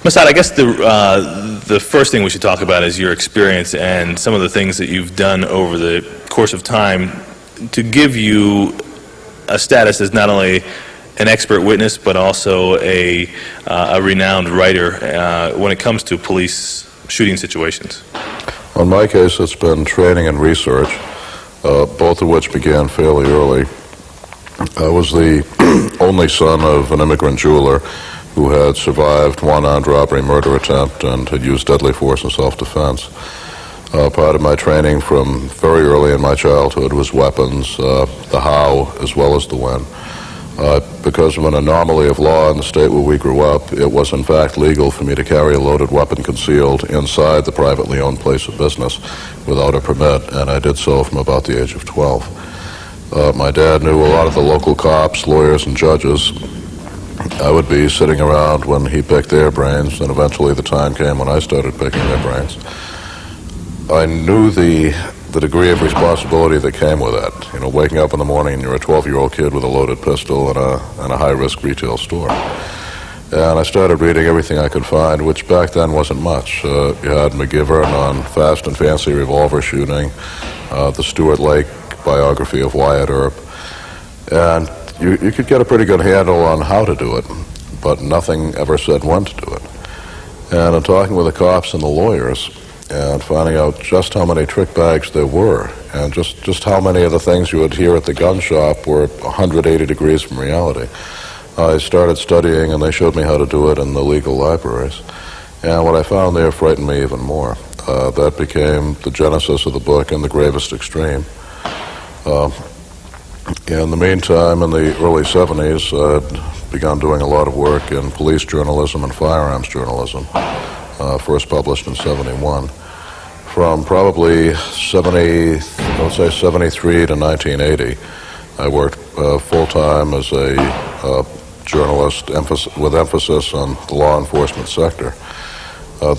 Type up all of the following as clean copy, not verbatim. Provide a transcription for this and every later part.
Massad, I guess the first thing we should talk about is your experience and some of the things that you've done over the course of time to give you a status as not only an expert witness but also a renowned writer when it comes to police shooting situations. Well, in my case, it's been training and research, both of which began fairly early. I was the only son of an immigrant jeweler who had survived one armed robbery murder attempt and had used deadly force in self-defense. Part of my training from very early in my childhood was weapons, the how as well as the when. Because of an anomaly of law in the state where we grew up, it was in fact legal for me to carry a loaded weapon concealed inside the privately owned place of business without a permit, and I did so from about the age of 12. My dad knew a lot of the local cops, lawyers, and judges. I would be sitting around when he picked their brains, and eventually the time came when I started picking their brains. I knew the degree of responsibility that came with that. You know, waking up in the morning and you're a 12-year-old kid with a loaded pistol in a high-risk retail store. And I started reading everything I could find, which back then wasn't much. You had McGivern on fast and fancy revolver shooting, the Stuart Lake biography of Wyatt Earp, and you could get a pretty good handle on how to do it, but nothing ever said when to do it. And in talking with the cops and the lawyers and finding out just how many trick bags there were and just how many of the things you would hear at the gun shop were 180 degrees from reality, I started studying, and they showed me how to do it in the legal libraries. And what I found there frightened me even more. That became the genesis of the book, In the Gravest Extreme. In the meantime, in the early 70s, I'd begun doing a lot of work in police journalism and firearms journalism, first published in 71. From probably 73 to 1980, I worked full-time as a journalist with emphasis on the law enforcement sector.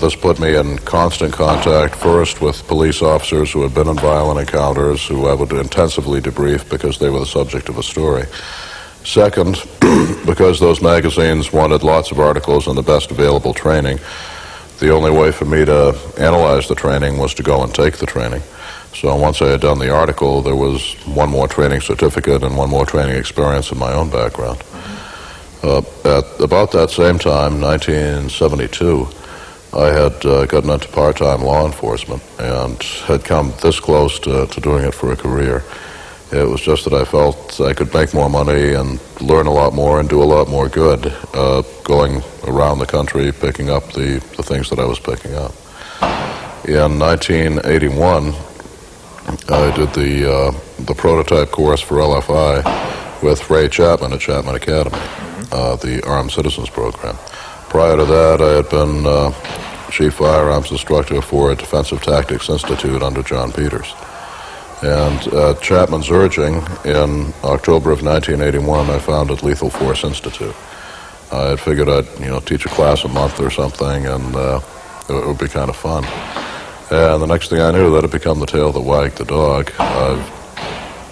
This put me in constant contact, first with police officers who had been in violent encounters, who I would intensively debrief because they were the subject of a story. Second, because those magazines wanted lots of articles and the best available training, the only way for me to analyze the training was to go and take the training. So once I had done the article, there was one more training certificate and one more training experience in my own background. At about that same time, 1972, I had gotten into part-time law enforcement and had come this close to doing it for a career. It was just that I felt I could make more money and learn a lot more and do a lot more good going around the country picking up the things that I was picking up. In 1981, I did the prototype course for LFI with Ray Chapman at Chapman Academy, the Armed Citizens Program. Prior to that, I had been chief firearms instructor for a Defensive Tactics Institute under John Peters. And at Chapman's urging, in October of 1981, I founded Lethal Force Institute. I had figured I'd teach a class a month or something, and it would be kind of fun. And the next thing I knew, that had become the tail that wagged the dog. I've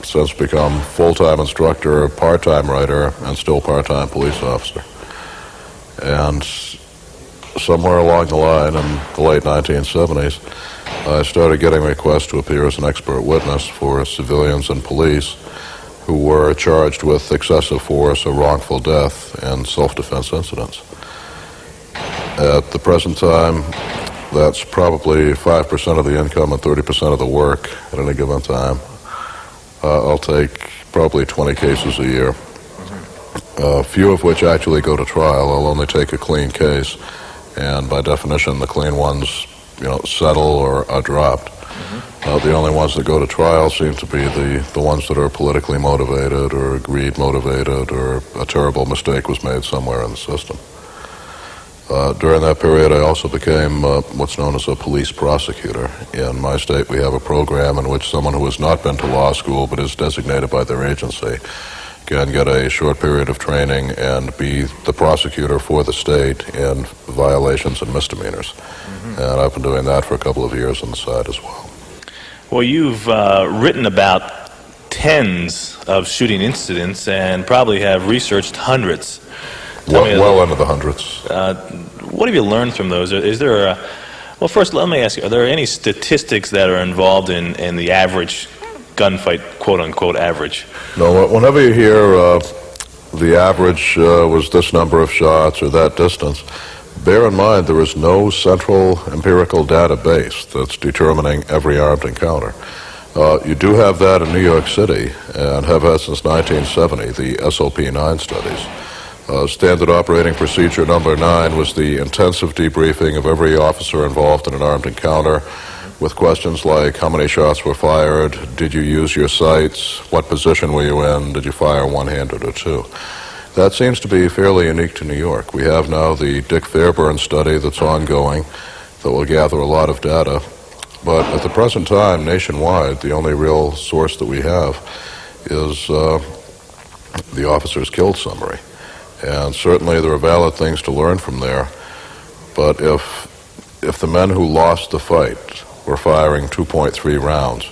since become full-time instructor, part-time writer, and still part-time police officer. And somewhere along the line in the late 1970s, I started getting requests to appear as an expert witness for civilians and police who were charged with excessive force or wrongful death in self-defense incidents. At the present time, that's probably 5% of the income and 30% of the work at any given time. I'll take probably 20 cases a year. Few of which actually go to trial. I'll only take a clean case, and by definition, the clean ones, settle or are dropped. The only ones that go to trial seem to be the ones that are politically motivated or greed motivated or a terrible mistake was made somewhere in the system. During that period, I also became what's known as a police prosecutor. In my state, we have a program in which someone who has not been to law school but is designated by their agency can get a short period of training and be the prosecutor for the state in violations and misdemeanors. And I've been doing that for a couple of years on the side as well. Well, you've written about tens of shooting incidents and probably have researched hundreds. Tell me a Well little- into the hundreds. What have you learned from those? Is there a, well, first, let me ask you, are there any statistics that are involved in the average gunfight, quote-unquote average? No, whenever you hear the average was this number of shots or that distance, bear in mind there is no central empirical database that's determining every armed encounter. You do have that in New York City and have had since 1970, the SOP-9 studies. Standard Operating Procedure number 9 was the intensive debriefing of every officer involved in an armed encounter with questions like how many shots were fired, did you use your sights, what position were you in, did you fire one-handed or two. That seems to be fairly unique to New York. We have now the Dick Fairburn study that's ongoing that will gather a lot of data. But at the present time, nationwide, the only real source that we have is the officers killed summary. And certainly there are valid things to learn from there. But if the men who lost the fight were firing 2.3 rounds,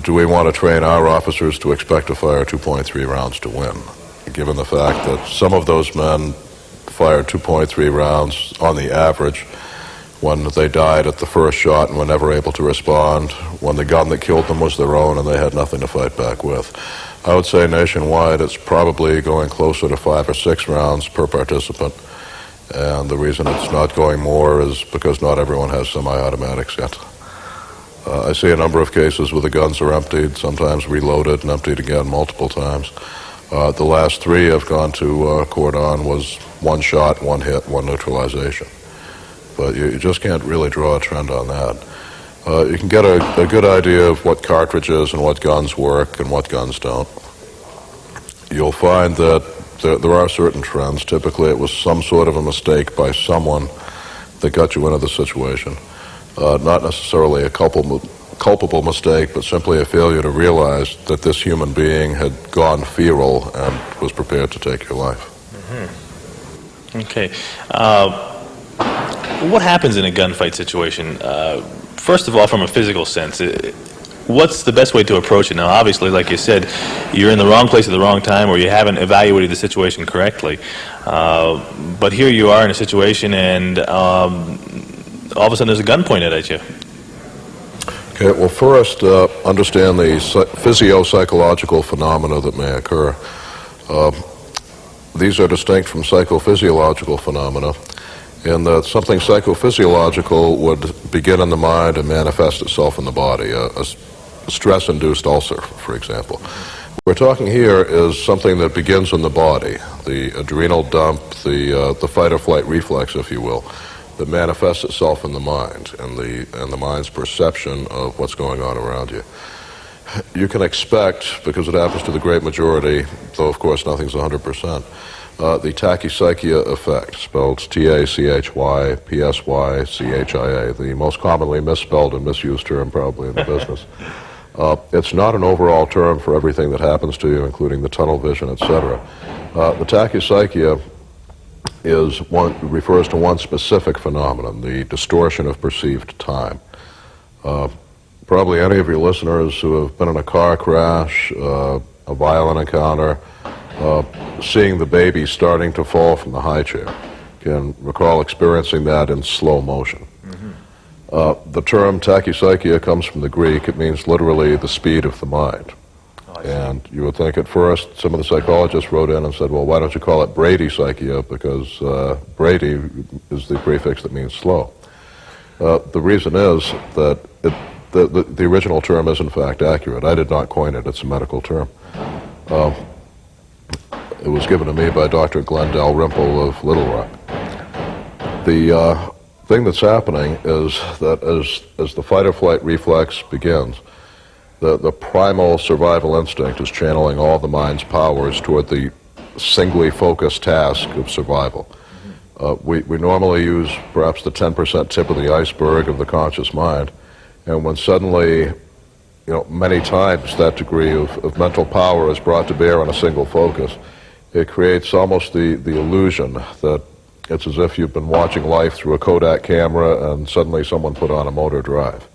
do we want to train our officers to expect to fire 2.3 rounds to win? Given the fact that some of those men fired 2.3 rounds on the average when they died at the first shot and were never able to respond, when the gun that killed them was their own and they had nothing to fight back with. I would say nationwide it's probably going closer to 5 or 6 rounds per participant. And the reason it's not going more is because not everyone has semi-automatics yet. I see a number of cases where the guns are emptied, sometimes reloaded and emptied again multiple times. The last 3 I've gone to court on was 1 shot, 1 hit, 1 neutralization. But you just can't really draw a trend on that. You can get a good idea of what cartridges and what guns work and what guns don't. You'll find that there are certain trends. Typically it was some sort of a mistake by someone that got you into the situation. Not necessarily a culpable mistake, but simply a failure to realize that this human being had gone feral and was prepared to take your life. Mm-hmm. Okay. What happens in a gunfight situation? First of all, from a physical sense, what's the best way to approach it? Now, obviously, like you said, you're in the wrong place at the wrong time or you haven't evaluated the situation correctly. But here you are in a situation and all of a sudden there's a gun pointed at you. Okay, well, first, understand the physio-psychological phenomena that may occur. These are distinct from psychophysiological phenomena in that something psychophysiological would begin in the mind and manifest itself in the body, a stress-induced ulcer, for example. What we're talking here is something that begins in the body, the adrenal dump, the fight-or-flight reflex, if you will, that manifests itself in the mind and the mind's perception of what's going on around you. You can expect, because it happens to the great majority, though of course nothing's 100%, the tachypsychia effect, spelled T-A-C-H-Y-P-S-Y-C-H-I-A, the most commonly misspelled and misused term probably in the business. It's not an overall term for everything that happens to you, including the tunnel vision, etc. The tachypsychia refers to one specific phenomenon, the distortion of perceived time. Probably any of your listeners who have been in a car crash, a violent encounter, seeing the baby starting to fall from the high chair can recall experiencing that in slow motion. Mm-hmm. The term tachypsychia comes from the Greek. It means literally the speed of the mind. And you would think at first some of the psychologists wrote in and said, well, why don't you call it bradypsychia, because brady is the prefix that means slow. The reason is that the original term is in fact accurate. I did not coin it. It's a medical term. It was given to me by Dr. Glenn Dalrymple of Little Rock. The thing that's happening is that as the fight-or-flight reflex begins, the primal survival instinct is channeling all the mind's powers toward the singly focused task of survival. We normally use perhaps the 10% tip of the iceberg of the conscious mind, and when suddenly, many times that degree of mental power is brought to bear on a single focus, it creates almost the illusion that it's as if you've been watching life through a Kodak camera and suddenly someone put on a motor drive.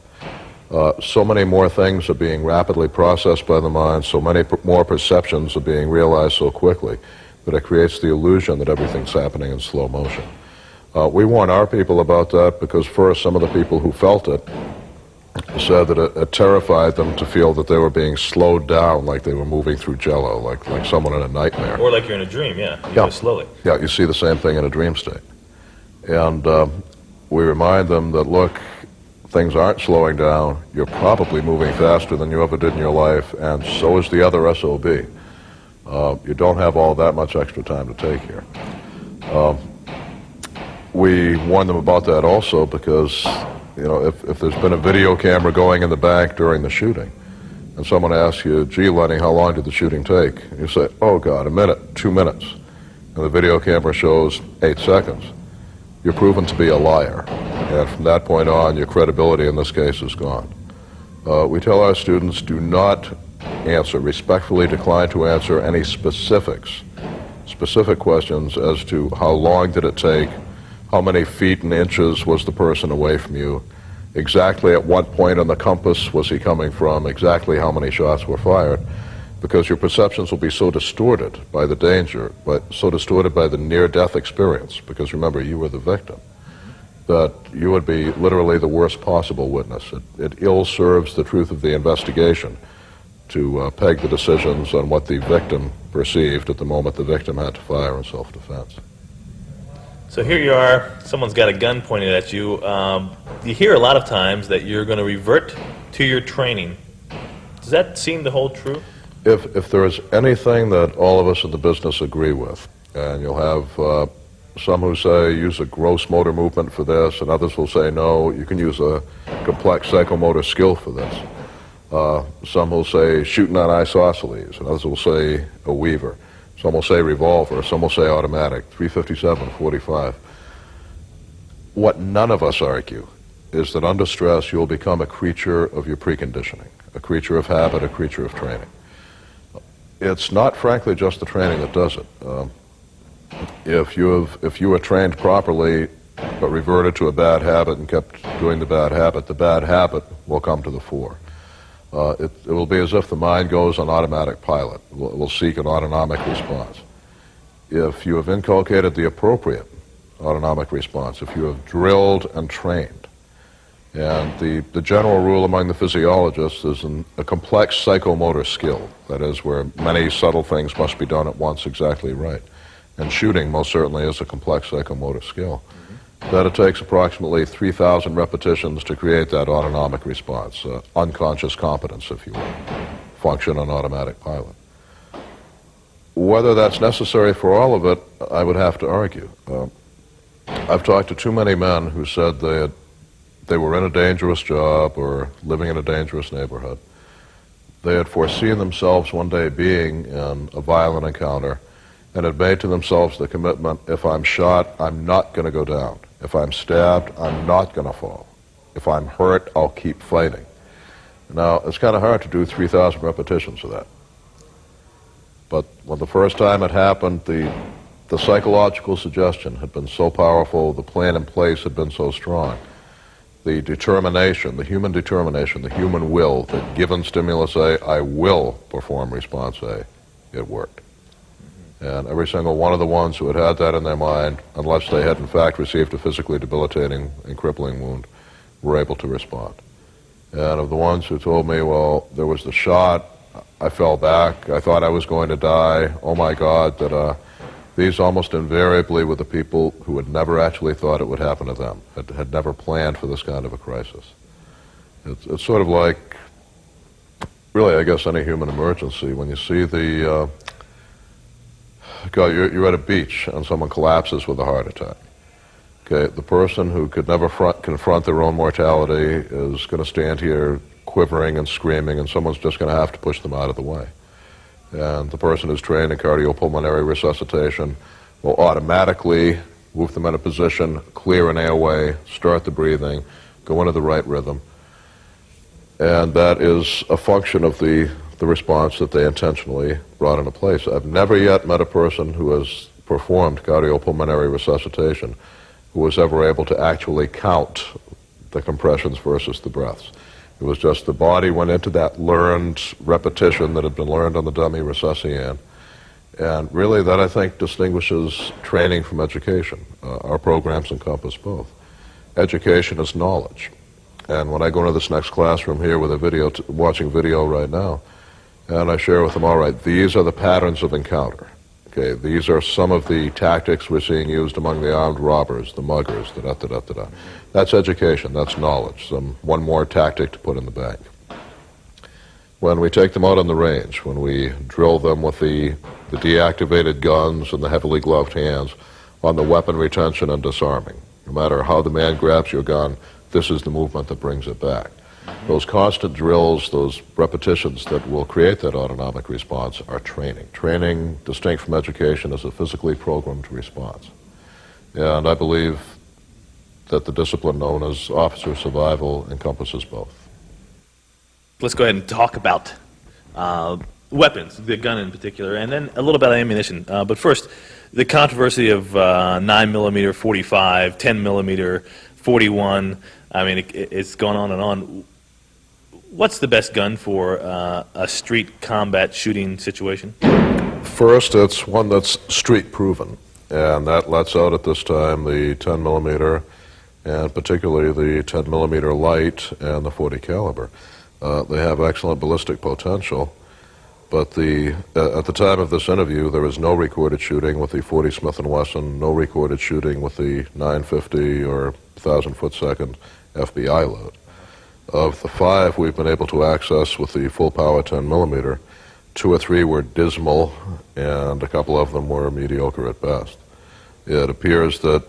So many more things are being rapidly processed by the mind, so many more perceptions are being realized so quickly but it creates the illusion that everything's happening in slow motion. We warn our people about that because first, some of the people who felt it said that it terrified them to feel that they were being slowed down, like they were moving through jello, like someone in a nightmare. Or like you're in a dream, yeah. You go slowly. Yeah, you see the same thing in a dream state. And we remind them that, look, things aren't slowing down. You're probably moving faster than you ever did in your life, and so is the other SOB. You don't have all that much extra time to take here. We warn them about that also because, if there's been a video camera going in the bank during the shooting, and someone asks you, gee, Lenny, how long did the shooting take? And you say, oh, God, a minute, 2 minutes. And the video camera shows 8 seconds. You're proven to be a liar. And from that point on, your credibility in this case is gone. We tell our students, do not answer, respectfully decline to answer any specific questions as to how long did it take, how many feet and inches was the person away from you, exactly at what point on the compass was he coming from, exactly how many shots were fired, because your perceptions will be so distorted by the danger, but so distorted by the near-death experience, because remember, you were the victim, that you would be literally the worst possible witness. It ill serves the truth of the investigation to peg the decisions on what the victim perceived at the moment the victim had to fire in self-defense. So here you are, someone's got a gun pointed at you. You hear a lot of times that you're going to revert to your training. Does that seem to hold true? If there is anything that all of us in the business agree with, and you'll have some who say use a gross motor movement for this, and others will say no, you can use a complex psychomotor skill for this. Some will say shooting on isosceles, and others will say a weaver. Some will say revolver, some will say automatic, 357, 45. What none of us argue is that under stress you'll become a creature of your preconditioning, a creature of habit, a creature of training. It's not, frankly, just the training that does it. If you were trained properly but reverted to a bad habit and kept doing the bad habit will come to the fore. It will be as if the mind goes on automatic pilot. It will seek an autonomic response. If you have inculcated the appropriate autonomic response, if you have drilled and trained, and the general rule among the physiologists is a complex psychomotor skill, that is, where many subtle things must be done at once exactly right. And shooting most certainly is a complex psychomotor skill. That it takes approximately 3,000 repetitions to create that autonomic response, unconscious competence, if you will, function on automatic pilot. Whether that's necessary for all of it, I would have to argue. I've talked to too many men who said they were in a dangerous job or living in a dangerous neighborhood. They had foreseen themselves one day being in a violent encounter and had made to themselves the commitment, if I'm shot, I'm not going to go down. If I'm stabbed, I'm not going to fall. If I'm hurt, I'll keep fighting. Now, it's kind of hard to do 3,000 repetitions of that. But when the first time it happened, the psychological suggestion had been so powerful, the plan in place had been so strong. The determination, the human will, that given stimulus A, I will perform response A, it worked. And every single one of the ones who had that in their mind, unless they had in fact received a physically debilitating and crippling wound, were able to respond. And of the ones who told me, well, there was the shot, I fell back, I thought I was going to die, oh my God, that these almost invariably were the people who had never actually thought it would happen to them, had never planned for this kind of a crisis. It's sort of like, really, I guess, any human emergency. When you see you're at a beach and someone collapses with a heart attack. Okay, the person who could never confront their own mortality is going to stand here quivering and screaming, and someone's just going to have to push them out of the way. And the person who's trained in cardiopulmonary resuscitation will automatically move them in a position, clear an airway, start the breathing, go into the right rhythm. And that is a function of the response that they intentionally brought into place. I've never yet met a person who has performed cardiopulmonary resuscitation who was ever able to actually count the compressions versus the breaths. It was just the body went into that learned repetition that had been learned on the dummy resuscitation, And really that, I think, distinguishes training from education. Our programs encompass both. Education is knowledge. And when I go into this next classroom here with a video, watching video right now, and I share with them, all right, these are the patterns of encounter. Okay, these are some of the tactics we're seeing used among the armed robbers, the muggers, da-da-da-da-da. That's education, that's knowledge, one more tactic to put in the bank. When we take them out on the range, when we drill them with the deactivated guns and the heavily gloved hands on the weapon retention and disarming, no matter how the man grabs your gun, this is the movement that brings it back. Those constant drills, those repetitions that will create that autonomic response are training. Training, distinct from education, is a physically programmed response. And I believe that the discipline known as officer survival encompasses both. Let's go ahead and talk about weapons, the gun in particular, and then a little about ammunition. But first, the controversy of 9mm 45, 10mm 41, I mean, it's gone on and on. What's the best gun for a street combat shooting situation? First, it's one that's street proven, and that lets out at this time the 10mm, and particularly the 10mm light and the 40 caliber. They have excellent ballistic potential, but at the time of this interview, there is no recorded shooting with the 40 Smith & Wesson, no recorded shooting with the 950 or 1,000-foot-second FBI load. Of the 5 we've been able to access with the full-power 10mm, 2 or 3 were dismal, and a couple of them were mediocre at best. It appears that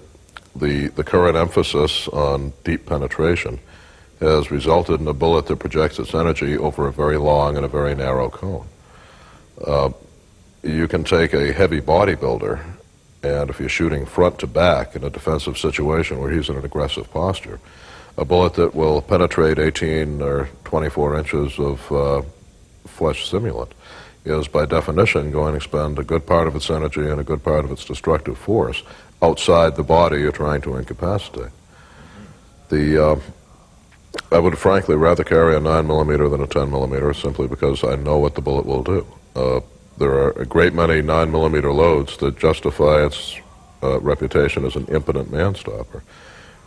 the current emphasis on deep penetration has resulted in a bullet that projects its energy over a very long and a very narrow cone. You can take a heavy bodybuilder, and if you're shooting front to back in a defensive situation where he's in an aggressive posture, a bullet that will penetrate 18 or 24 inches of flesh simulant is by definition going to expend a good part of its energy and a good part of its destructive force outside the body you're trying to incapacitate. I would frankly rather carry a 9mm than a 10mm simply because I know what the bullet will do. There are a great many 9mm loads that justify its reputation as an impotent man-stopper.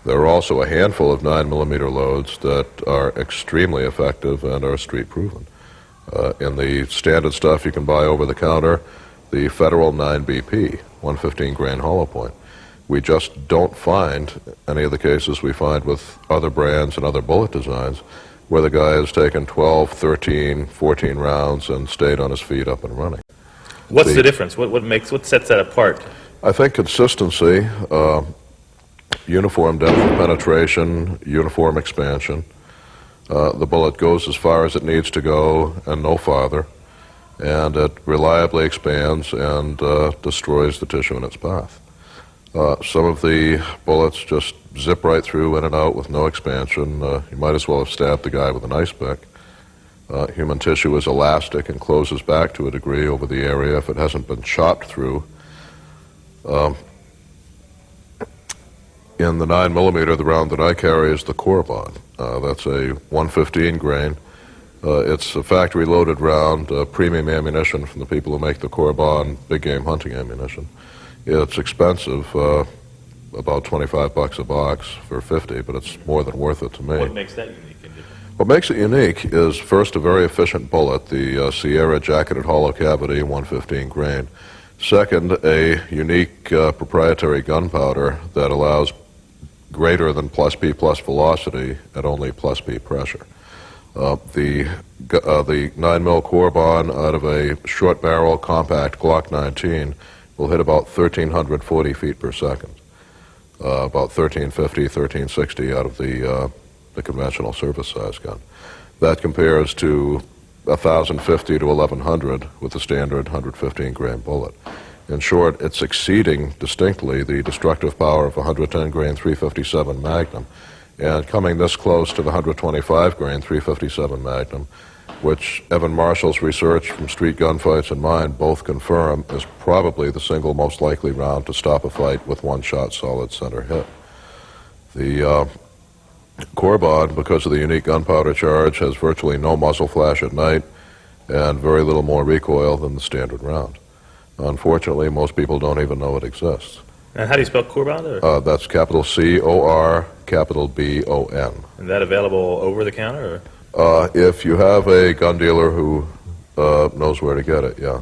There are also a handful of 9mm loads that are extremely effective and are street-proven. In the standard stuff you can buy over the counter, the Federal 9BP, 115-grain hollow point, we just don't find any of the cases we find with other brands and other bullet designs where the guy has taken 12, 13, 14 rounds and stayed on his feet up and running. What's the difference? What sets that apart? I think consistency, uniform depth of penetration, uniform expansion. The bullet goes as far as it needs to go and no farther, and it reliably expands and destroys the tissue in its path. Some of the bullets just zip right through, in and out with no expansion. You might as well have stabbed the guy with an ice pick. Human tissue is elastic and closes back to a degree over the area if it hasn't been chopped through. In the 9mm, the round that I carry is the Corbon. That's a 115-grain. It's a factory-loaded round, premium ammunition from the people who make the Corbon big game hunting ammunition. It's expensive, about $25 a box for 50, but it's more than worth it to me. What makes that unique and different? What makes it unique is, first, a very efficient bullet, the Sierra jacketed hollow cavity 115 grain. Second, a unique proprietary gunpowder that allows greater than plus P plus velocity at only plus P pressure. The 9mm Corbon out of a short barrel compact Glock 19 will hit about 1,340 feet per second, about 1,350, 1,360 out of the conventional service size gun. That compares to 1,050 to 1,100 with the standard 115 grain bullet. In short, it's exceeding distinctly the destructive power of a 110 grain 357 Magnum, and coming this close to the 125 grain 357 Magnum, which Evan Marshall's research from street gunfights and mine both confirm is probably the single most likely round to stop a fight with one shot solid center hit. The Corbon, because of the unique gunpowder charge, has virtually no muzzle flash at night and very little more recoil than the standard round. Unfortunately, most people don't even know it exists. And how do you spell Corbon? Or? That's capital C-O-R, capital B-O-N. Is that available over the counter? If you have a gun dealer who knows where to get it, yeah.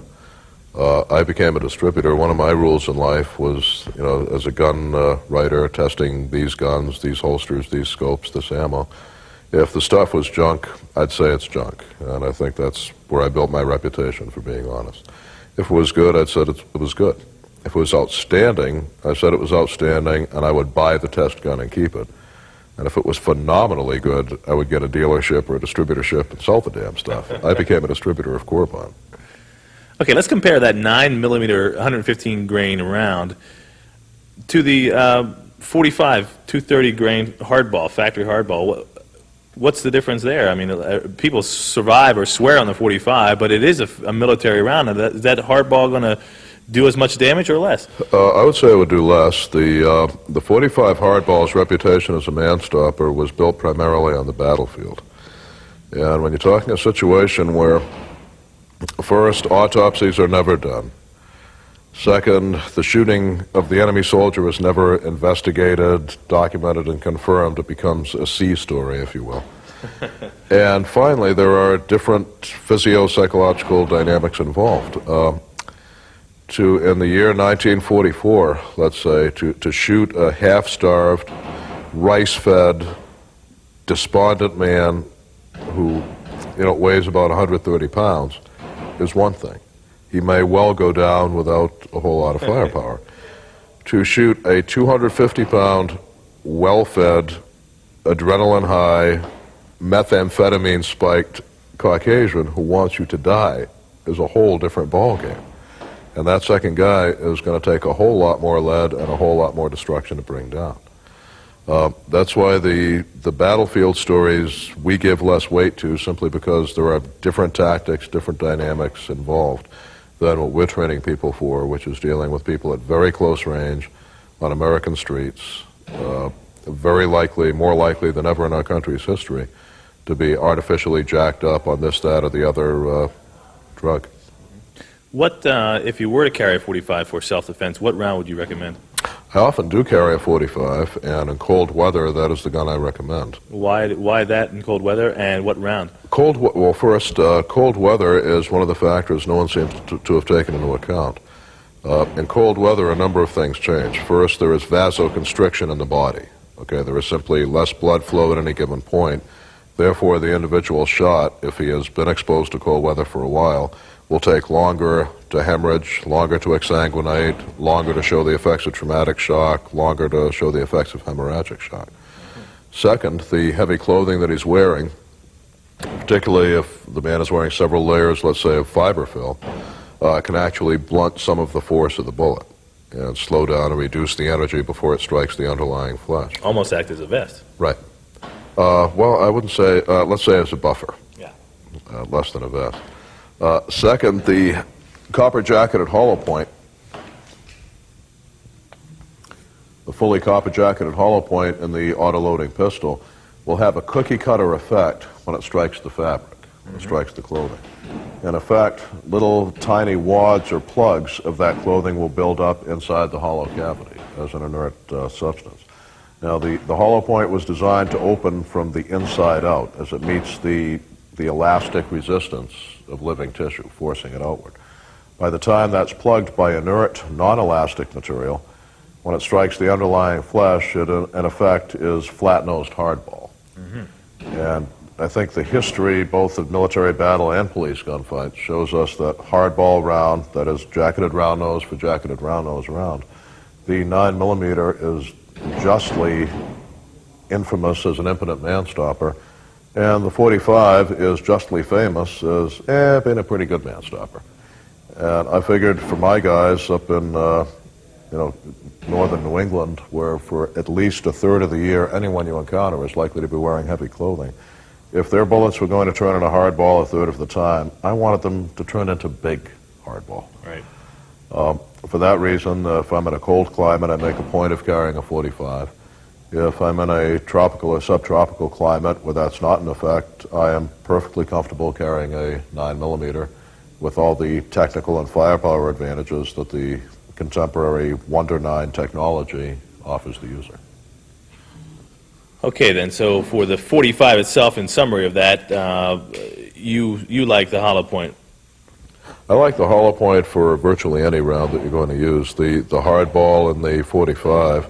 I became a distributor. One of my rules in life was, as a gun writer, testing these guns, these holsters, these scopes, this ammo. If the stuff was junk, I'd say it's junk. And I think that's where I built my reputation for being honest. If it was good, I'd said it was good. If it was outstanding, I said it was outstanding, and I would buy the test gun and keep it. And if it was phenomenally good, I would get a dealership or a distributorship and sell the damn stuff. I became a distributor of Corbon. Okay, let's compare that 9mm 115 grain round to the 45 230 grain hardball, factory hardball. What's the difference there? I mean, people survive or swear on the 45, but it is a military round. Is that hardball going to do as much damage or less? I would say it would do less. The 45 hardball's reputation as a man-stopper was built primarily on the battlefield. And when you're talking a situation where, first, autopsies are never done. Second, the shooting of the enemy soldier is never investigated, documented, and confirmed. It becomes a C story, if you will. And finally, there are different physio-psychological dynamics involved. In the year 1944, let's say, to shoot a half-starved, rice-fed, despondent man who, weighs about 130 pounds is one thing. He may well go down without a whole lot of firepower. To shoot a 250-pound, well-fed, adrenaline-high, methamphetamine-spiked Caucasian who wants you to die is a whole different ballgame. And that second guy is going to take a whole lot more lead and a whole lot more destruction to bring down. That's why the battlefield stories we give less weight to, simply because there are different tactics, different dynamics involved than what we're training people for, which is dealing with people at very close range on American streets, very likely, more likely than ever in our country's history, to be artificially jacked up on this, that, or the other drug. What, if you were to carry a 45 for self-defense, what round would you recommend? I often do carry a 45, and in cold weather, that is the gun I recommend. Why that in cold weather, and what round? Cold weather is one of the factors no one seems to have taken into account. In cold weather, a number of things change. First, there is vasoconstriction in the body. Okay, there is simply less blood flow at any given point. Therefore, the individual shot, if he has been exposed to cold weather for a while, will take longer to hemorrhage, longer to exsanguinate, longer to show the effects of traumatic shock, longer to show the effects of hemorrhagic shock. Second, the heavy clothing that he's wearing, particularly if the man is wearing several layers, let's say, of fiberfill, can actually blunt some of the force of the bullet and slow down and reduce the energy before it strikes the underlying flesh. Almost act as a vest. Right. Well, I wouldn't say, let's say as a buffer. Yeah. Less than a vest. Second, the copper-jacketed hollow point, the fully copper-jacketed hollow point in the auto-loading pistol will have a cookie-cutter effect when it strikes the fabric, when it strikes the clothing. In effect, little tiny wads or plugs of that clothing will build up inside the hollow cavity as an inert substance. Now, the hollow point was designed to open from the inside out as it meets the elastic resistance of living tissue, forcing it outward. By the time that's plugged by inert, non-elastic material, when it strikes the underlying flesh, it in effect is flat-nosed hardball. And I think the history, both of military battle and police gunfights, shows us that hardball round, that is jacketed round nose for jacketed round nose round, the 9mm is justly infamous as an impotent man-stopper, and the 45 is justly famous as being a pretty good man-stopper. And I figured for my guys up in northern New England, where for at least a third of the year anyone you encounter is likely to be wearing heavy clothing, if their bullets were going to turn into hardball a third of the time, I wanted them to turn into big hardball. Right. For that reason, if I'm in a cold climate, I make a point of carrying a 45. If I'm in a tropical or subtropical climate where that's not in effect, I am perfectly comfortable carrying a 9mm. with all the technical and firepower advantages that the contemporary Wonder 9 technology offers the user. Okay, then, so for the 45 itself, in summary of that, you like the hollow point. I like the hollow point for virtually any round that you're going to use. The hardball in the 45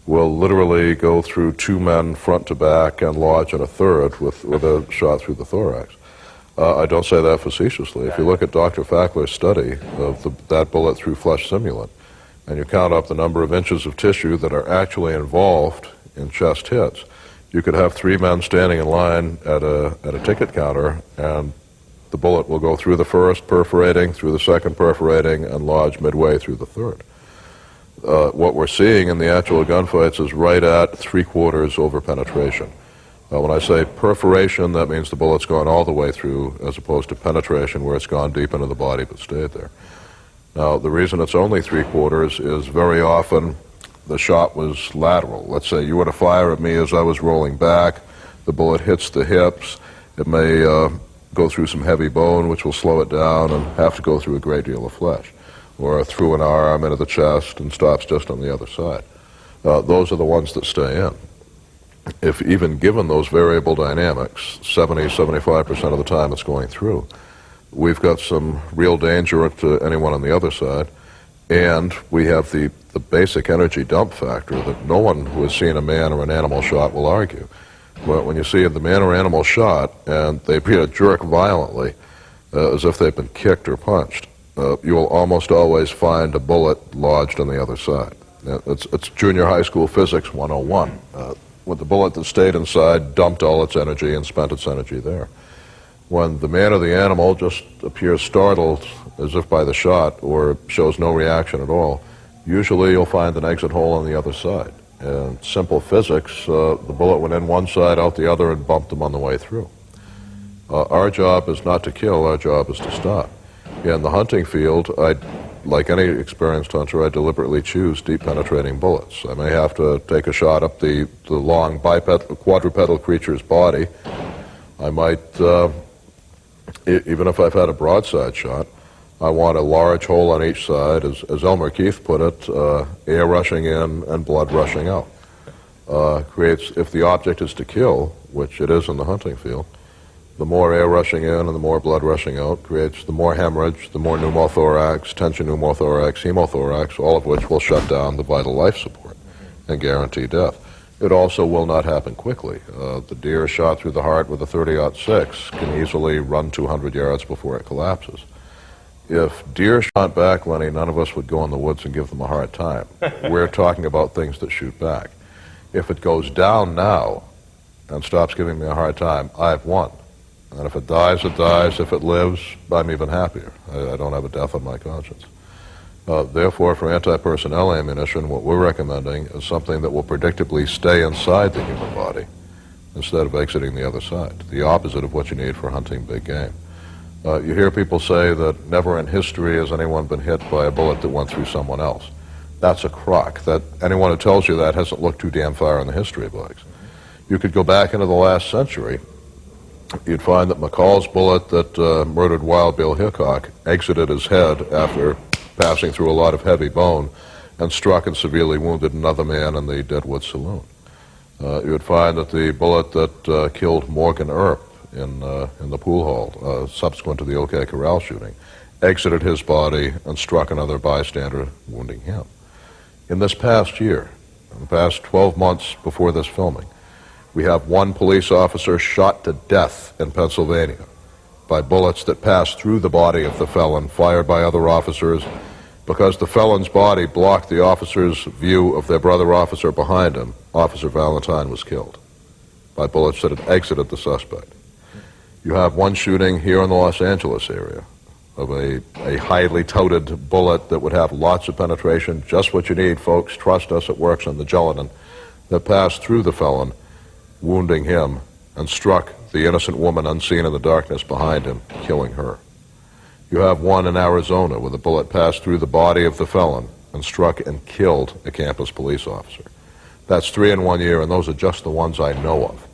will literally go through two men front to back and lodge in a third with a shot through the thorax. I don't say that facetiously. If you look at Dr. Fackler's study of that bullet through flesh simulant, and you count up the number of inches of tissue that are actually involved in chest hits, you could have three men standing in line at a ticket counter, and the bullet will go through the first, perforating, through the second, perforating, and lodge midway through the third. What we're seeing in the actual gunfights is right at 3/4 overpenetration. When I say perforation, that means the bullet's gone all the way through, as opposed to penetration, where it's gone deep into the body but stayed there. Now, the reason it's only 3/4 is very often the shot was lateral. Let's say you were to fire at me as I was rolling back, the bullet hits the hips, it may go through some heavy bone, which will slow it down and have to go through a great deal of flesh, or through an arm into the chest and stops just on the other side. Those are the ones that stay in. If even given those variable dynamics, 70-75% of the time it's going through, we've got some real danger to anyone on the other side, and we have the basic energy dump factor that no one who has seen a man or an animal shot will argue. But when you see the man or animal shot and they appear to jerk violently, as if they've been kicked or punched, you will almost always find a bullet lodged on the other side. It's junior high school physics 101. With the bullet that stayed inside, dumped all its energy and spent its energy there. When the man or the animal just appears startled, as if by the shot, or shows no reaction at all, usually you'll find an exit hole on the other side. In simple physics, the bullet went in one side, out the other, and bumped them on the way through. Our job is not to kill, our job is to stop. In the hunting field, like any experienced hunter, I deliberately choose deep penetrating bullets. I may have to take a shot up the long quadrupedal creature's body. I might, even if I've had a broadside shot, I want a large hole on each side, as Elmer Keith put it, air rushing in and blood rushing out. If the object is to kill, which it is in the hunting field, the more air rushing in and the more blood rushing out creates the more hemorrhage, the more pneumothorax, tension pneumothorax, hemothorax, all of which will shut down the vital life support and guarantee death. It also will not happen quickly. The deer shot through the heart with a .30-06 can easily run 200 yards before it collapses. If deer shot back, Lenny, none of us would go in the woods and give them a hard time. We're talking about things that shoot back. If it goes down now and stops giving me a hard time, I've won. And if it dies, it dies. If it lives, I'm even happier. I don't have a death on my conscience. Therefore, for anti-personnel ammunition, what we're recommending is something that will predictably stay inside the human body instead of exiting the other side, the opposite of what you need for hunting big game. You hear people say that never in history has anyone been hit by a bullet that went through someone else. That's a crock. That anyone who tells you that hasn't looked too damn far in the history books. You could go back into the last century. You'd find that McCall's bullet that murdered Wild Bill Hickok exited his head after passing through a lot of heavy bone and struck and severely wounded another man in the Deadwood Saloon. You would find that the bullet that killed Morgan Earp in the pool hall, subsequent to the OK Corral shooting, exited his body and struck another bystander, wounding him. In this past year, in the past 12 months before this filming, we have one police officer shot to death in Pennsylvania by bullets that passed through the body of the felon, fired by other officers, because the felon's body blocked the officer's view of their brother officer behind him. Officer Valentine was killed by bullets that had exited the suspect. You have one shooting here in the Los Angeles area of a highly touted bullet that would have lots of penetration, just what you need, folks. Trust us, it works on the gelatin, that passed through the felon, wounding him, and struck the innocent woman unseen in the darkness behind him, killing her. You have one in Arizona where the bullet passed through the body of the felon and struck and killed a campus police officer. That's 3 in 1 year, and those are just the ones I know of.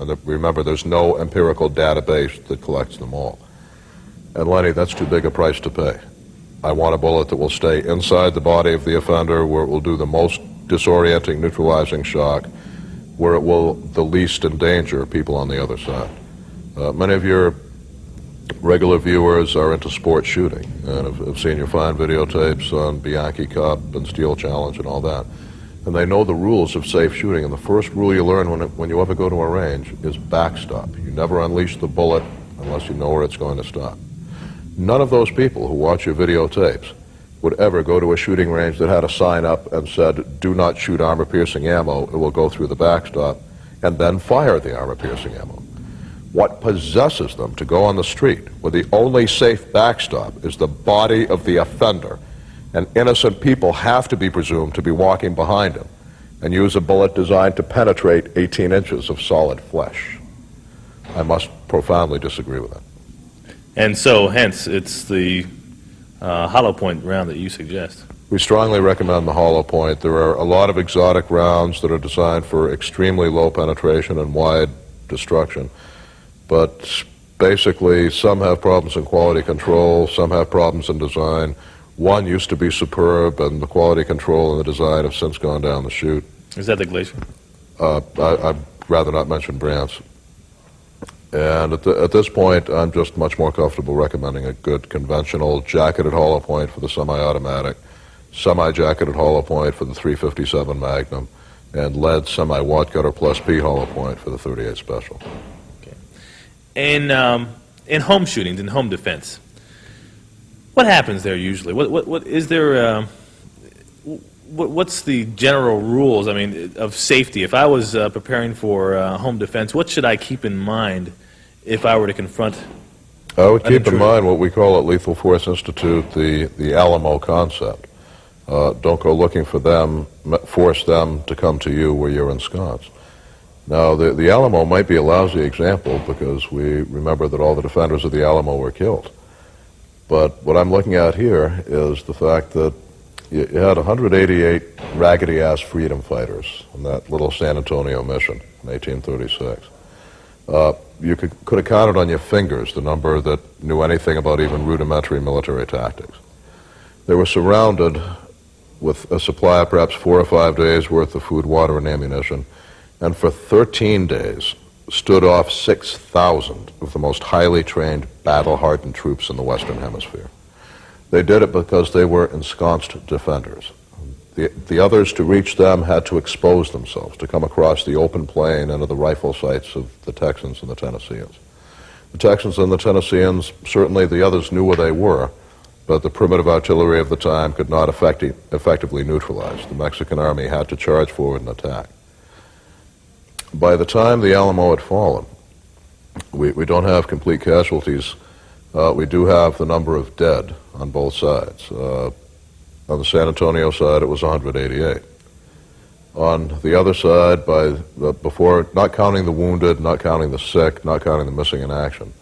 And remember, there's no empirical database that collects them all. And Lenny, that's too big a price to pay. I want a bullet that will stay inside the body of the offender, where it will do the most disorienting, neutralizing shock, where it will the least endanger people on the other side. Many of your regular viewers are into sports shooting and have seen your fine videotapes on Bianchi Cup and Steel Challenge and all that. And they know the rules of safe shooting. And the first rule you learn when you ever go to a range is backstop. You never unleash the bullet unless you know where it's going to stop. None of those people who watch your videotapes would ever go to a shooting range that had a sign up and said, "Do not shoot armor-piercing ammo, it will go through the backstop," and then fire the armor-piercing ammo. What possesses them to go on the street where the only safe backstop is the body of the offender, and innocent people have to be presumed to be walking behind him, and use a bullet designed to penetrate 18 inches of solid flesh? I must profoundly disagree with that. And so, hence, it's the hollow point round that you suggest. We strongly recommend the hollow point. There are a lot of exotic rounds that are designed for extremely low penetration and wide destruction. But basically, some have problems in quality control, some have problems in design. One used to be superb, and the quality control and the design have since gone down the chute. Is that the Glacier? I'd rather not mention brands. And at this point, I'm just much more comfortable recommending a good conventional jacketed hollow point for the semi-automatic, semi-jacketed hollow point for the .357 Magnum, and lead semi-watt cutter plus P hollow point for the .38 Special. In home shootings, in home defense, what happens there usually? What is there? What's the general rules? I mean, of safety. If I was preparing for home defense, what should I keep in mind if I were to confront? I would keep in mind what we call at Lethal Force Institute the Alamo concept. Don't go looking for them. Force them to come to you where you're ensconced. Now, the Alamo might be a lousy example because we remember that all the defenders of the Alamo were killed. But what I'm looking at here is the fact that you had 188 raggedy-ass freedom fighters in that little San Antonio mission in 1836. You could have counted on your fingers the number that knew anything about even rudimentary military tactics. They were surrounded with a supply of perhaps 4 or 5 days' worth of food, water, and ammunition, and for 13 days stood off 6,000 of the most highly trained, battle-hardened troops in the Western Hemisphere. They did it because they were ensconced defenders. The others, to reach them, had to expose themselves, to come across the open plain into the rifle sights of the Texans and the Tennesseans. The Texans and the Tennesseans, certainly the others knew where they were, but the primitive artillery of the time could not effectively neutralize. The Mexican army had to charge forward and attack. By the time the Alamo had fallen, we don't have complete casualties. We do have the number of dead on both sides. On the San Antonio side, it was 188. On the other side, before, not counting the wounded, not counting the sick, not counting the missing in action,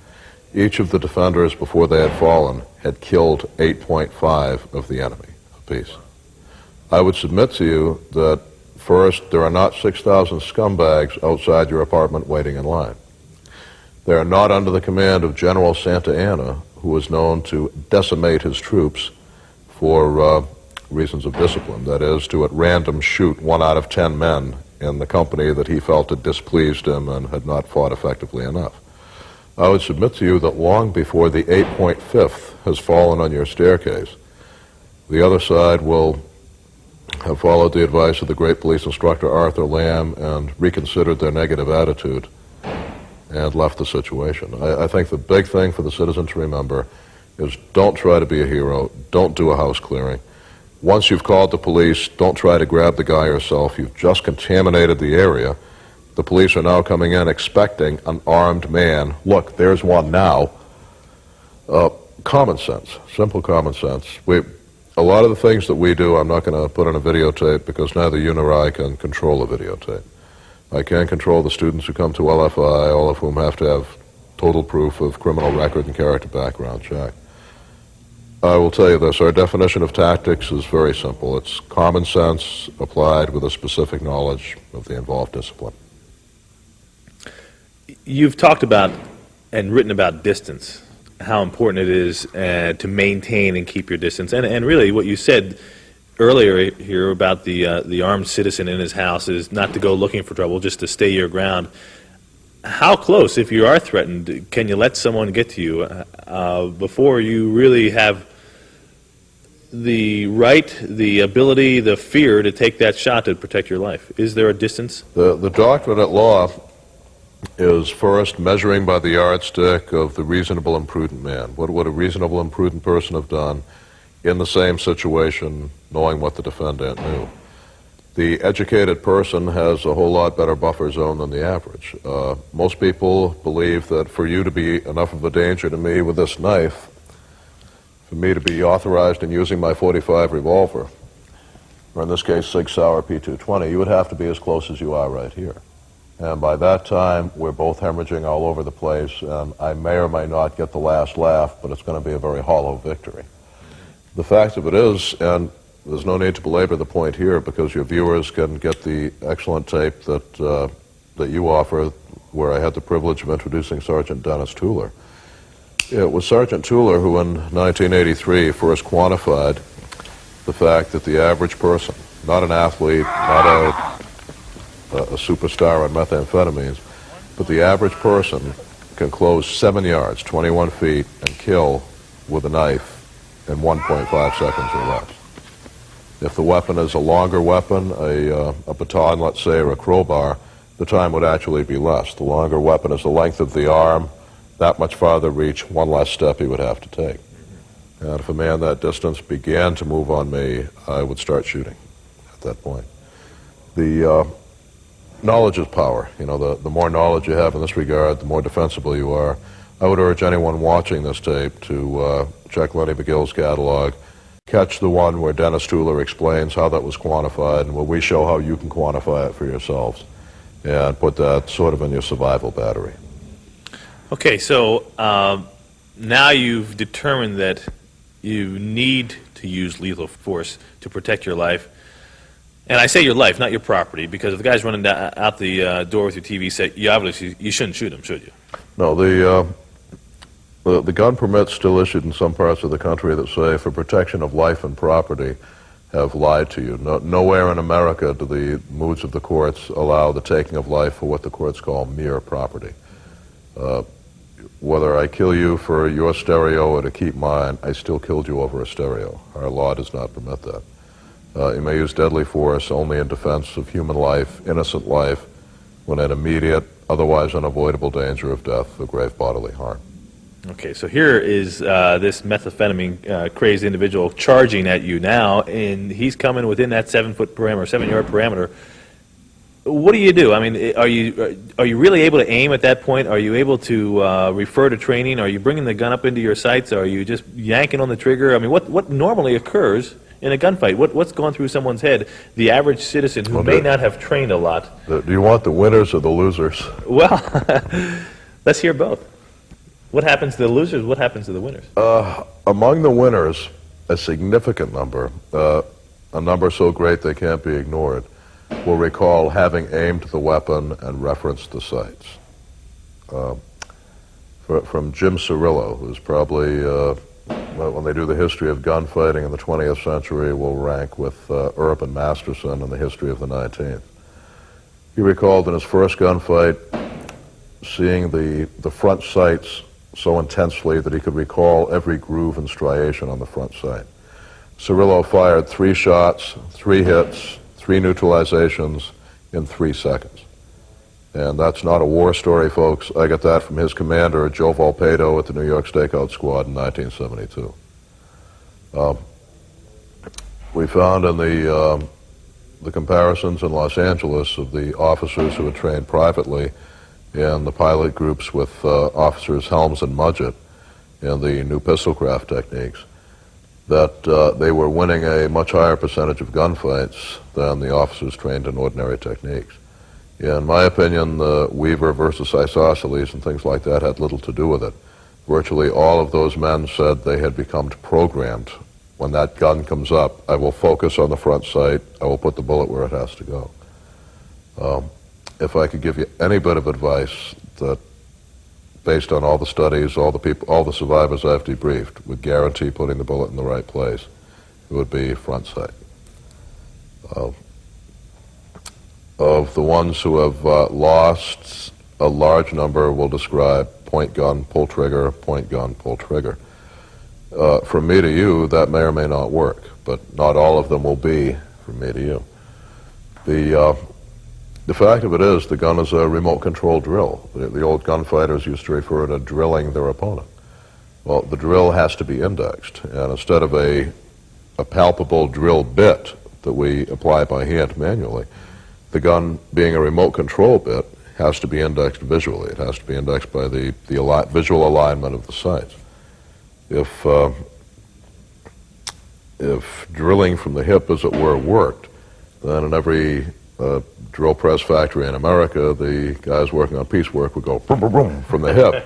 each of the defenders, before they had fallen, had killed 8.5 of the enemy apiece. I would submit to you that, first, there are not 6,000 scumbags outside your apartment waiting in line. They are not under the command of General Santa Anna, who was known to decimate his troops for reasons of discipline, that is, to at random shoot 1 out of 10 men in the company that he felt had displeased him and had not fought effectively enough. I would submit to you that long before the 8.5th has fallen on your staircase, the other side will have followed the advice of the great police instructor Arthur Lamb and reconsidered their negative attitude and left the situation. I think the big thing for the citizen to remember is don't try to be a hero, don't do a house clearing. Once you've called the police, don't try to grab the guy yourself. You've just contaminated the area. The police are now coming in expecting an armed man. Look, there's one now. Common sense, simple common sense. A lot of the things that we do, I'm not going to put on a videotape because neither you nor I can control a videotape. I can control the students who come to LFI, all of whom have to have total proof of criminal record and character background check. I will tell you this, our definition of tactics is very simple. It's common sense applied with a specific knowledge of the involved discipline. You've talked about and written about distance how important it is to maintain and keep your distance. And really, what you said earlier here about the armed citizen in his house is not to go looking for trouble, just to stay your ground. How close, if you are threatened, can you let someone get to you before you really have the right, the ability, the fear to take that shot to protect your life? Is there a distance? The doctrine at law is first measuring by the yardstick of the reasonable and prudent man. What would a reasonable and prudent person have done in the same situation, knowing what the defendant knew? The educated person has a whole lot better buffer zone than the average. Most people believe that for you to be enough of a danger to me with this knife, for me to be authorized in using my .45 revolver, or in this case Sig Sauer P220, you would have to be as close as you are right here. And by that time, we're both hemorrhaging all over the place, and I may or may not get the last laugh, but it's going to be a very hollow victory. The fact of it is, and there's no need to belabor the point here because your viewers can get the excellent tape that you offer, where I had the privilege of introducing Sergeant Dennis Tueller. It was Sergeant Tueller who in 1983 first quantified the fact that the average person, not an athlete, not a superstar on methamphetamines, but the average person can close 7 yards, 21 feet, and kill with a knife in 1.5 seconds or less. If the weapon is a longer weapon, a baton, let's say, or a crowbar, the time would actually be less. The longer weapon is the length of the arm, that much farther reach, one less step he would have to take. And if a man that distance began to move on me, I would start shooting at that point. The knowledge is power. You know, the more knowledge you have in this regard, the more defensible you are. I would urge anyone watching this tape to check Lenny McGill's catalog, catch the one where Dennis Tueller explains how that was quantified, and where we show how you can quantify it for yourselves, and put that sort of in your survival battery. Okay, so now you've determined that you need to use lethal force to protect your life. And I say your life, not your property, because if the guy's running out the door with your TV set, you shouldn't shoot him, should you? No, the gun permits still issued in some parts of the country that say for protection of life and property have lied to you. Nowhere in America do the moods of the courts allow the taking of life for what the courts call mere property. Whether I kill you for your stereo or to keep mine, I still killed you over a stereo. Our law does not permit that. You may use deadly force only in defense of human life, innocent life, when at immediate, otherwise unavoidable danger of death or grave bodily harm. Okay, so here is this methamphetamine crazed individual charging at you now, and he's coming within that 7-foot parameter, 7-yard parameter. What do you do? I mean, are you really able to aim at that point? Are you able to refer to training? Are you bringing the gun up into your sights? Are you just yanking on the trigger? I mean, what normally occurs in a gunfight? What's going through someone's head, the average citizen who may not have trained a lot? Do you want the winners or the losers? Well, let's hear both. What happens to the losers? What happens to the winners? Among the winners, a significant number, a number so great they can't be ignored, will recall having aimed the weapon and referenced the sights. From Jim Cirillo, who's probably, when they do the history of gunfighting in the 20th century, will rank with Urban Masterson in the history of the 19th. He recalled in his first gunfight seeing the front sights so intensely that he could recall every groove and striation on the front sight. Cirillo fired 3 shots, 3 hits, 3 neutralizations in 3 seconds. And that's not a war story, folks. I got that from his commander, Joe Volpedo, at the New York Stakeout Squad in 1972. We found in the comparisons in Los Angeles of the officers who had trained privately in the pilot groups with officers Helms and Mudgett in the new pistolcraft techniques, that they were winning a much higher percentage of gunfights than the officers trained in ordinary techniques. In my opinion, the Weaver versus isosceles and things like that had little to do with it. Virtually all of those men said they had become programmed. When that gun comes up, I will focus on the front sight, I will put the bullet where it has to go. If I could give you any bit of advice that based on all the studies, all the survivors I've debriefed, would guarantee putting the bullet in the right place, it would be front sight. Of the ones who have lost, a large number will describe point gun, pull trigger, point gun, pull trigger. From me to you, that may or may not work, but not all of them will be from me to you. The fact of it is, the gun is a remote control drill. The old gunfighters used to refer to drilling their opponent. Well, the drill has to be indexed, and instead of a palpable drill bit that we apply by hand manually, the gun, being a remote control bit, has to be indexed visually. It has to be indexed by the visual alignment of the sights. If drilling from the hip, as it were, worked, then in every drill press factory in America, the guys working on piecework would go boom, boom, boom from the hip.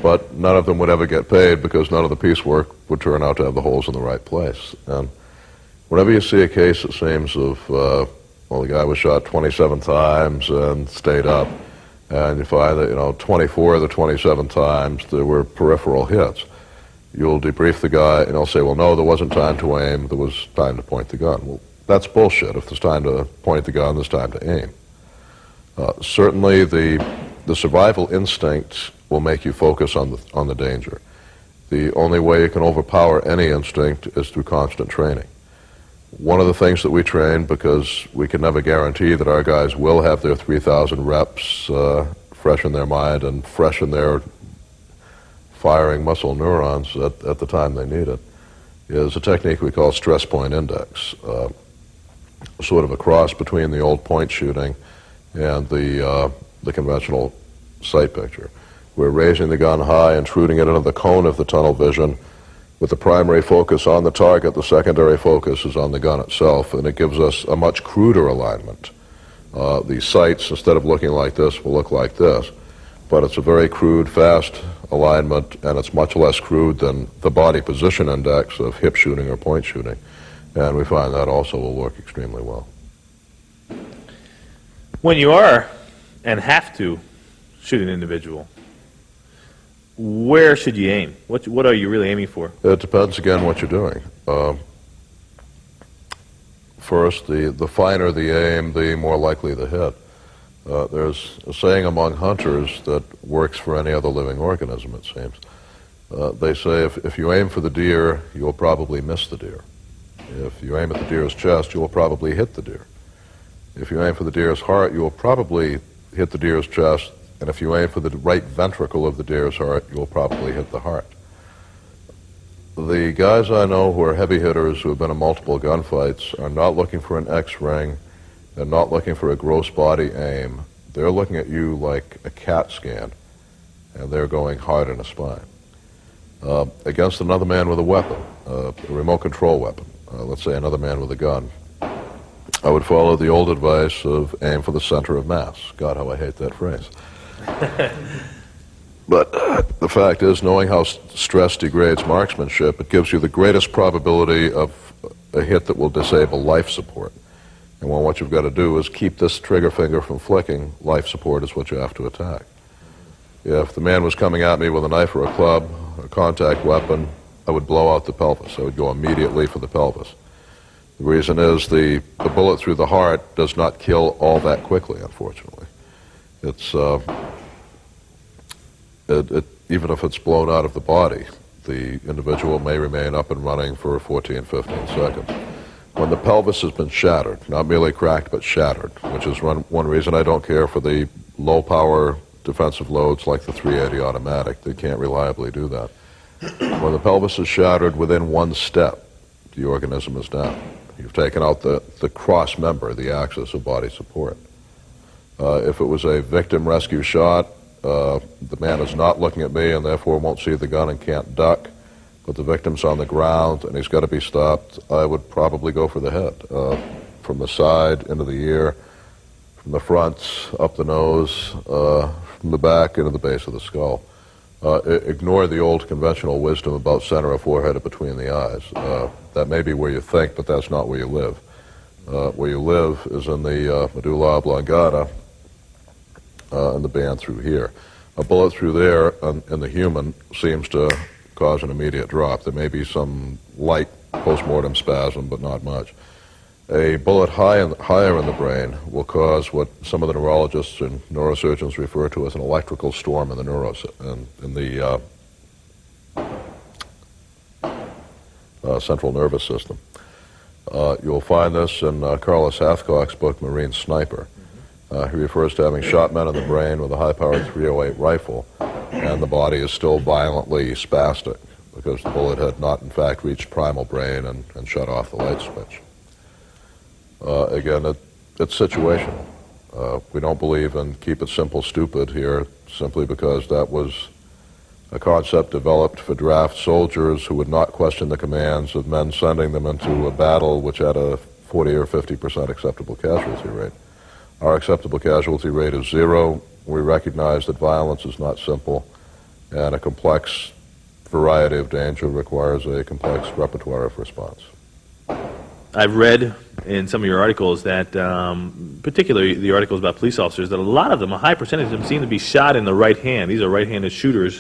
But none of them would ever get paid because none of the piecework would turn out to have the holes in the right place. And whenever you see a case, it seems, of, the guy was shot 27 times and stayed up, and you find that, 24 of the 27 times there were peripheral hits, you'll debrief the guy and he'll say, well, no, there wasn't time to aim, there was time to point the gun. Well, that's bullshit. If there's time to point the gun, there's time to aim. Certainly the survival instinct will make you focus on the danger. The only way you can overpower any instinct is through constant training. One of the things that we train, because we can never guarantee that our guys will have their 3,000 reps fresh in their mind and fresh in their firing muscle neurons at the time they need it, is a technique we call stress point index, sort of a cross between the old point shooting and the conventional sight picture. We're raising the gun high, intruding it into the cone of the tunnel vision, with the primary focus on the target. The secondary focus is on the gun itself, and it gives us a much cruder alignment. The sights, instead of looking like this, will look like this, but it's a very crude, fast alignment, and it's much less crude than the body position index of hip shooting or point shooting, and we find that also will work extremely well. When you are and have to shoot an individual, where should you aim? What are you really aiming for? It depends, again, what you're doing. First, the finer the aim, the more likely the hit. There's a saying among hunters that works for any other living organism, it seems. They say if you aim for the deer, you'll probably miss the deer. If you aim at the deer's chest, you'll probably hit the deer. If you aim for the deer's heart, you'll probably hit the deer's chest. And if you aim for the right ventricle of the deer's heart, you'll probably hit the heart. The guys I know who are heavy hitters who have been in multiple gunfights are not looking for an X-ring. They're not looking for a gross body aim. They're looking at you like a CAT scan, and they're going hard in the spine. Against another man with a weapon, a remote control weapon, let's say another man with a gun, I would follow the old advice of aim for the center of mass. God, how I hate that phrase. But the fact is, knowing how stress degrades marksmanship, it gives you the greatest probability of a hit that will disable life support. And when what you've got to do is keep this trigger finger from flicking, life support is what you have to attack. If the man was coming at me with a knife or a club, a contact weapon, I would blow out the pelvis. I would go immediately for the pelvis. The reason is the bullet through the heart does not kill all that quickly, unfortunately. It's even if it's blown out of the body, the individual may remain up and running for 14, 15 seconds. When the pelvis has been shattered, not merely cracked but shattered, which is one reason I don't care for the low-power defensive loads like the 380 automatic. They can't reliably do that. When the pelvis is shattered within one step, the organism is down. You've taken out the cross member, the axis of body support. If it was a victim rescue shot, the man is not looking at me and therefore won't see the gun and can't duck, but the victim's on the ground and he's got to be stopped, I would probably go for the head. From the side, into the ear, from the front, up the nose, from the back, into the base of the skull. Ignore the old conventional wisdom about center of forehead and between the eyes. That may be where you think, but that's not where you live. Where you live is in the medulla oblongata and the band through here. A bullet through there in the human seems to cause an immediate drop. There may be some light postmortem spasm, but not much. A bullet higher in the brain will cause what some of the neurologists and neurosurgeons refer to as an electrical storm in the central nervous system. You'll find this in Carlos Hathcock's book, Marine Sniper. He refers to having shot men in the brain with a high-powered .308 rifle, and the body is still violently spastic because the bullet had not, in fact, reached primal brain and shut off the light switch. Again, it's situational. We don't believe in keep it simple, stupid here, simply because that was a concept developed for draft soldiers who would not question the commands of men sending them into a battle which had a 40 or 50% acceptable casualty rate. Our acceptable casualty rate is 0. We recognize that violence is not simple, and a complex variety of danger requires a complex repertoire of response. I've read in some of your articles that, particularly the articles about police officers, that a lot of them, a high percentage of them, seem to be shot in the right hand. These are right-handed shooters.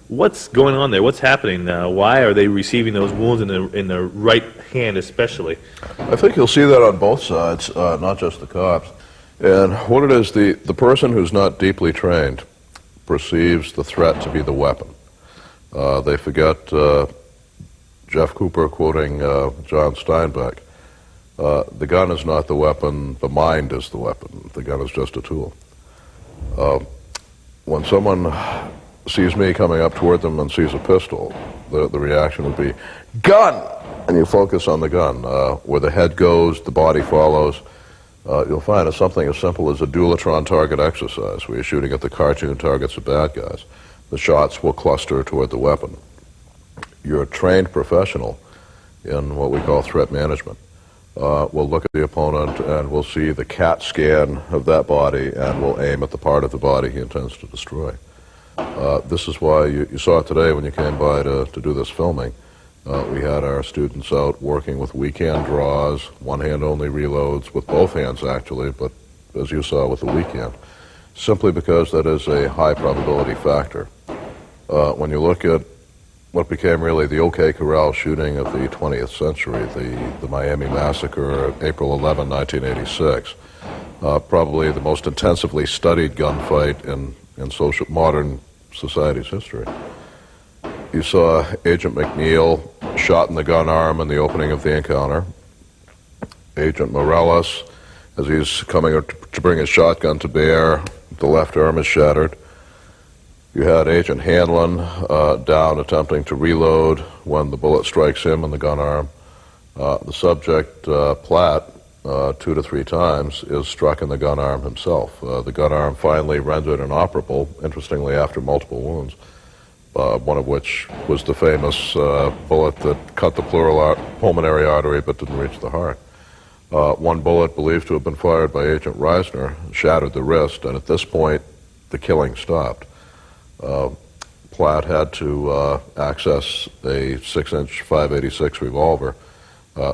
What's going on there? What's happening? Why are they receiving those wounds in the right hand especially? I think you'll see that on both sides, not just the cops. And what it is, the person who's not deeply trained perceives the threat to be the weapon. They forget Jeff Cooper quoting John Steinbeck. The gun is not the weapon, the mind is the weapon. The gun is just a tool. When someone sees me coming up toward them and sees a pistol, the reaction would be, gun! And you focus on the gun. Where the head goes, the body follows. You'll find it's something as simple as a dualitron target exercise, where you're shooting at the cartoon targets of bad guys. The shots will cluster toward the weapon. You're a trained professional in what we call threat management. We'll look at the opponent and we'll see the CAT scan of that body and we'll aim at the part of the body he intends to destroy. This is why you saw it today when you came by to do this filming. We had our students out working with weak hand draws, one hand only reloads, with both hands actually, but as you saw with the weak hand, simply because that is a high probability factor. When you look at what became really the OK Corral shooting of the 20th century, the Miami Massacre, April 11, 1986, probably the most intensively studied gunfight in modern society's history. You saw Agent McNeil shot in the gun arm in the opening of the encounter. Agent Morales, as he's coming to bring his shotgun to bear, the left arm is shattered. You had Agent Hanlon down attempting to reload when the bullet strikes him in the gun arm. The subject, Platt, 2 to 3 times, is struck in the gun arm himself. The gun arm finally rendered inoperable, interestingly, after multiple wounds, one of which was the famous bullet that cut the pulmonary artery but didn't reach the heart. One bullet, believed to have been fired by Agent Reisner, shattered the wrist, and at this point, the killing stopped. Platt had to access a 6-inch .586 revolver,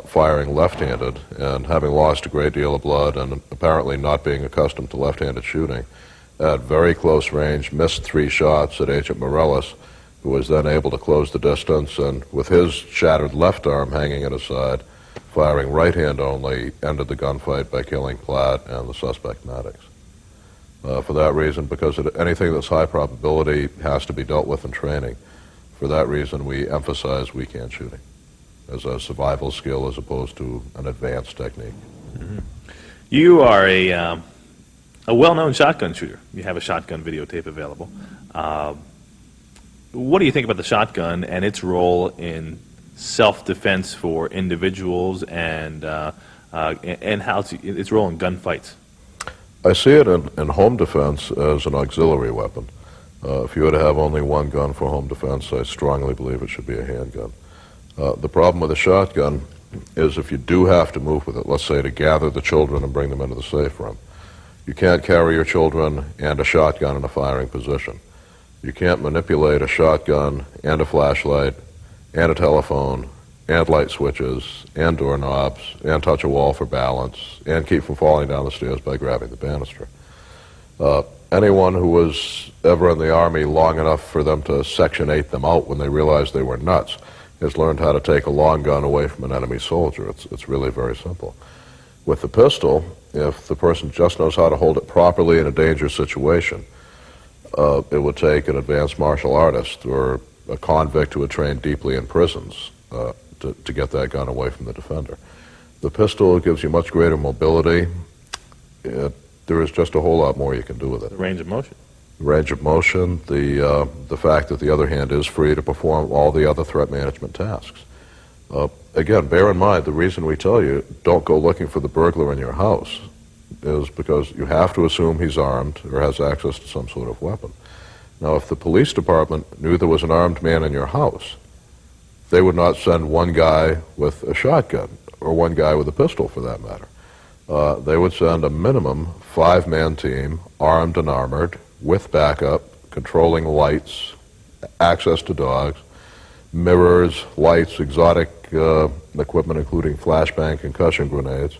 firing left-handed, and having lost a great deal of blood and apparently not being accustomed to left-handed shooting, at very close range, missed 3 shots at Agent Morales, who was then able to close the distance, and with his shattered left arm hanging at his side, firing right hand only, ended the gunfight by killing Platt and the suspect Maddox. For that reason, because anything that's high probability has to be dealt with in training. For that reason, we emphasize weak hand shooting as a survival skill as opposed to an advanced technique. Mm-hmm. You are a well-known shotgun shooter. You have a shotgun videotape available. What do you think about the shotgun and its role in self-defense for individuals and how its role in gunfights? I see it in home defense as an auxiliary weapon. If you were to have only one gun for home defense, I strongly believe it should be a handgun. The problem with a shotgun is if you do have to move with it, let's say to gather the children and bring them into the safe room, you can't carry your children and a shotgun in a firing position. You can't manipulate a shotgun and a flashlight and a telephone and light switches and doorknobs and touch a wall for balance and keep from falling down the stairs by grabbing the banister. anyone who was ever in the Army long enough for them to Section 8 them out when they realized they were nuts has learned how to take a long gun away from an enemy soldier. It's really very simple. With the pistol, if the person just knows how to hold it properly in a dangerous situation, it would take an advanced martial artist or a convict who had trained deeply in prisons to get that gun away from the defender. The pistol gives you much greater mobility. There is just a whole lot more you can do with it. The range of motion. Range of motion, the fact that the other hand is free to perform all the other threat management tasks. Again, bear in mind, the reason we tell you don't go looking for the burglar in your house is because you have to assume he's armed or has access to some sort of weapon. Now, if the police department knew there was an armed man in your house, they would not send one guy with a shotgun or one guy with a pistol, for that matter. They would send a minimum 5-man team, armed and armored, with backup, controlling lights, access to dogs, mirrors, lights, exotic equipment including flashbang concussion grenades,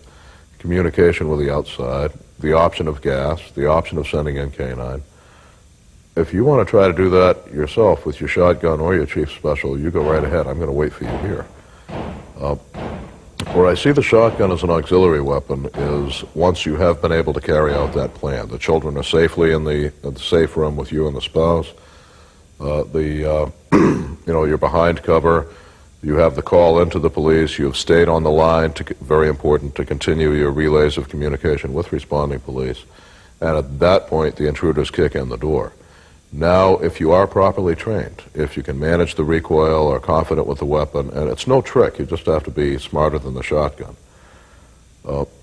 communication with the outside, the option of gas, the option of sending in canine. If you want to try to do that yourself with your shotgun or your chief special, you go right ahead. I'm going to wait for you here. Where I see the shotgun as an auxiliary weapon is once you have been able to carry out that plan. The children are safely in the safe room with you and the spouse. You're behind cover. You have the call into the police. You have stayed on the line, very important, to continue your relays of communication with responding police. And at that point, the intruders kick in the door. Now, if you are properly trained, if you can manage the recoil, are confident with the weapon, and it's no trick, you just have to be smarter than the shotgun.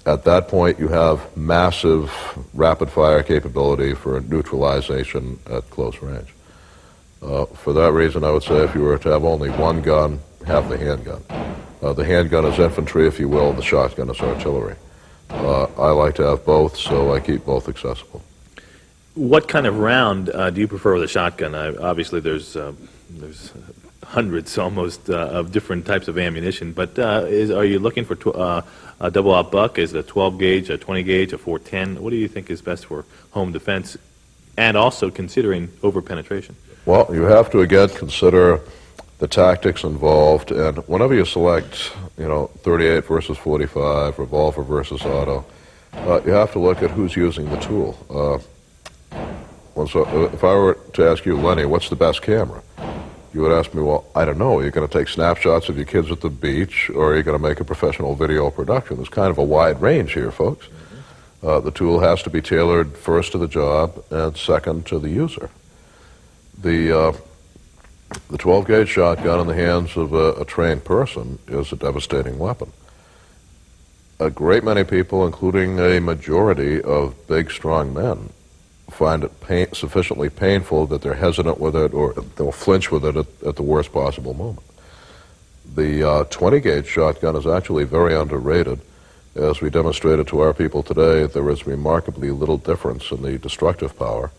At that point, you have massive rapid-fire capability for neutralization at close range. For that reason, I would say if you were to have only one gun, have the handgun. The handgun is infantry, if you will, the shotgun is artillery. I like to have both, so I keep both accessible. What kind of round do you prefer with a shotgun? Obviously, there's hundreds almost of different types of ammunition, but are you looking for a double-aught buck? Is it a 12-gauge, a 20-gauge, a 410? What do you think is best for home defense, and also considering over-penetration? Well, you have to, again, consider the tactics involved, and whenever you select, 38 versus 45, revolver versus auto, you have to look at who's using the tool. So if I were to ask you, Lenny, what's the best camera? You would ask me, well, I don't know. Are you going to take snapshots of your kids at the beach, or are you going to make a professional video production? There's kind of a wide range here, folks. The tool has to be tailored first to the job and second to the user. The 12-gauge shotgun in the hands of a trained person is a devastating weapon. A great many people, including a majority of big, strong men, find it sufficiently painful that they're hesitant with it, or they'll flinch with it at the worst possible moment. The 20-gauge shotgun is actually very underrated. As we demonstrated to our people today, there is remarkably little difference in the destructive power.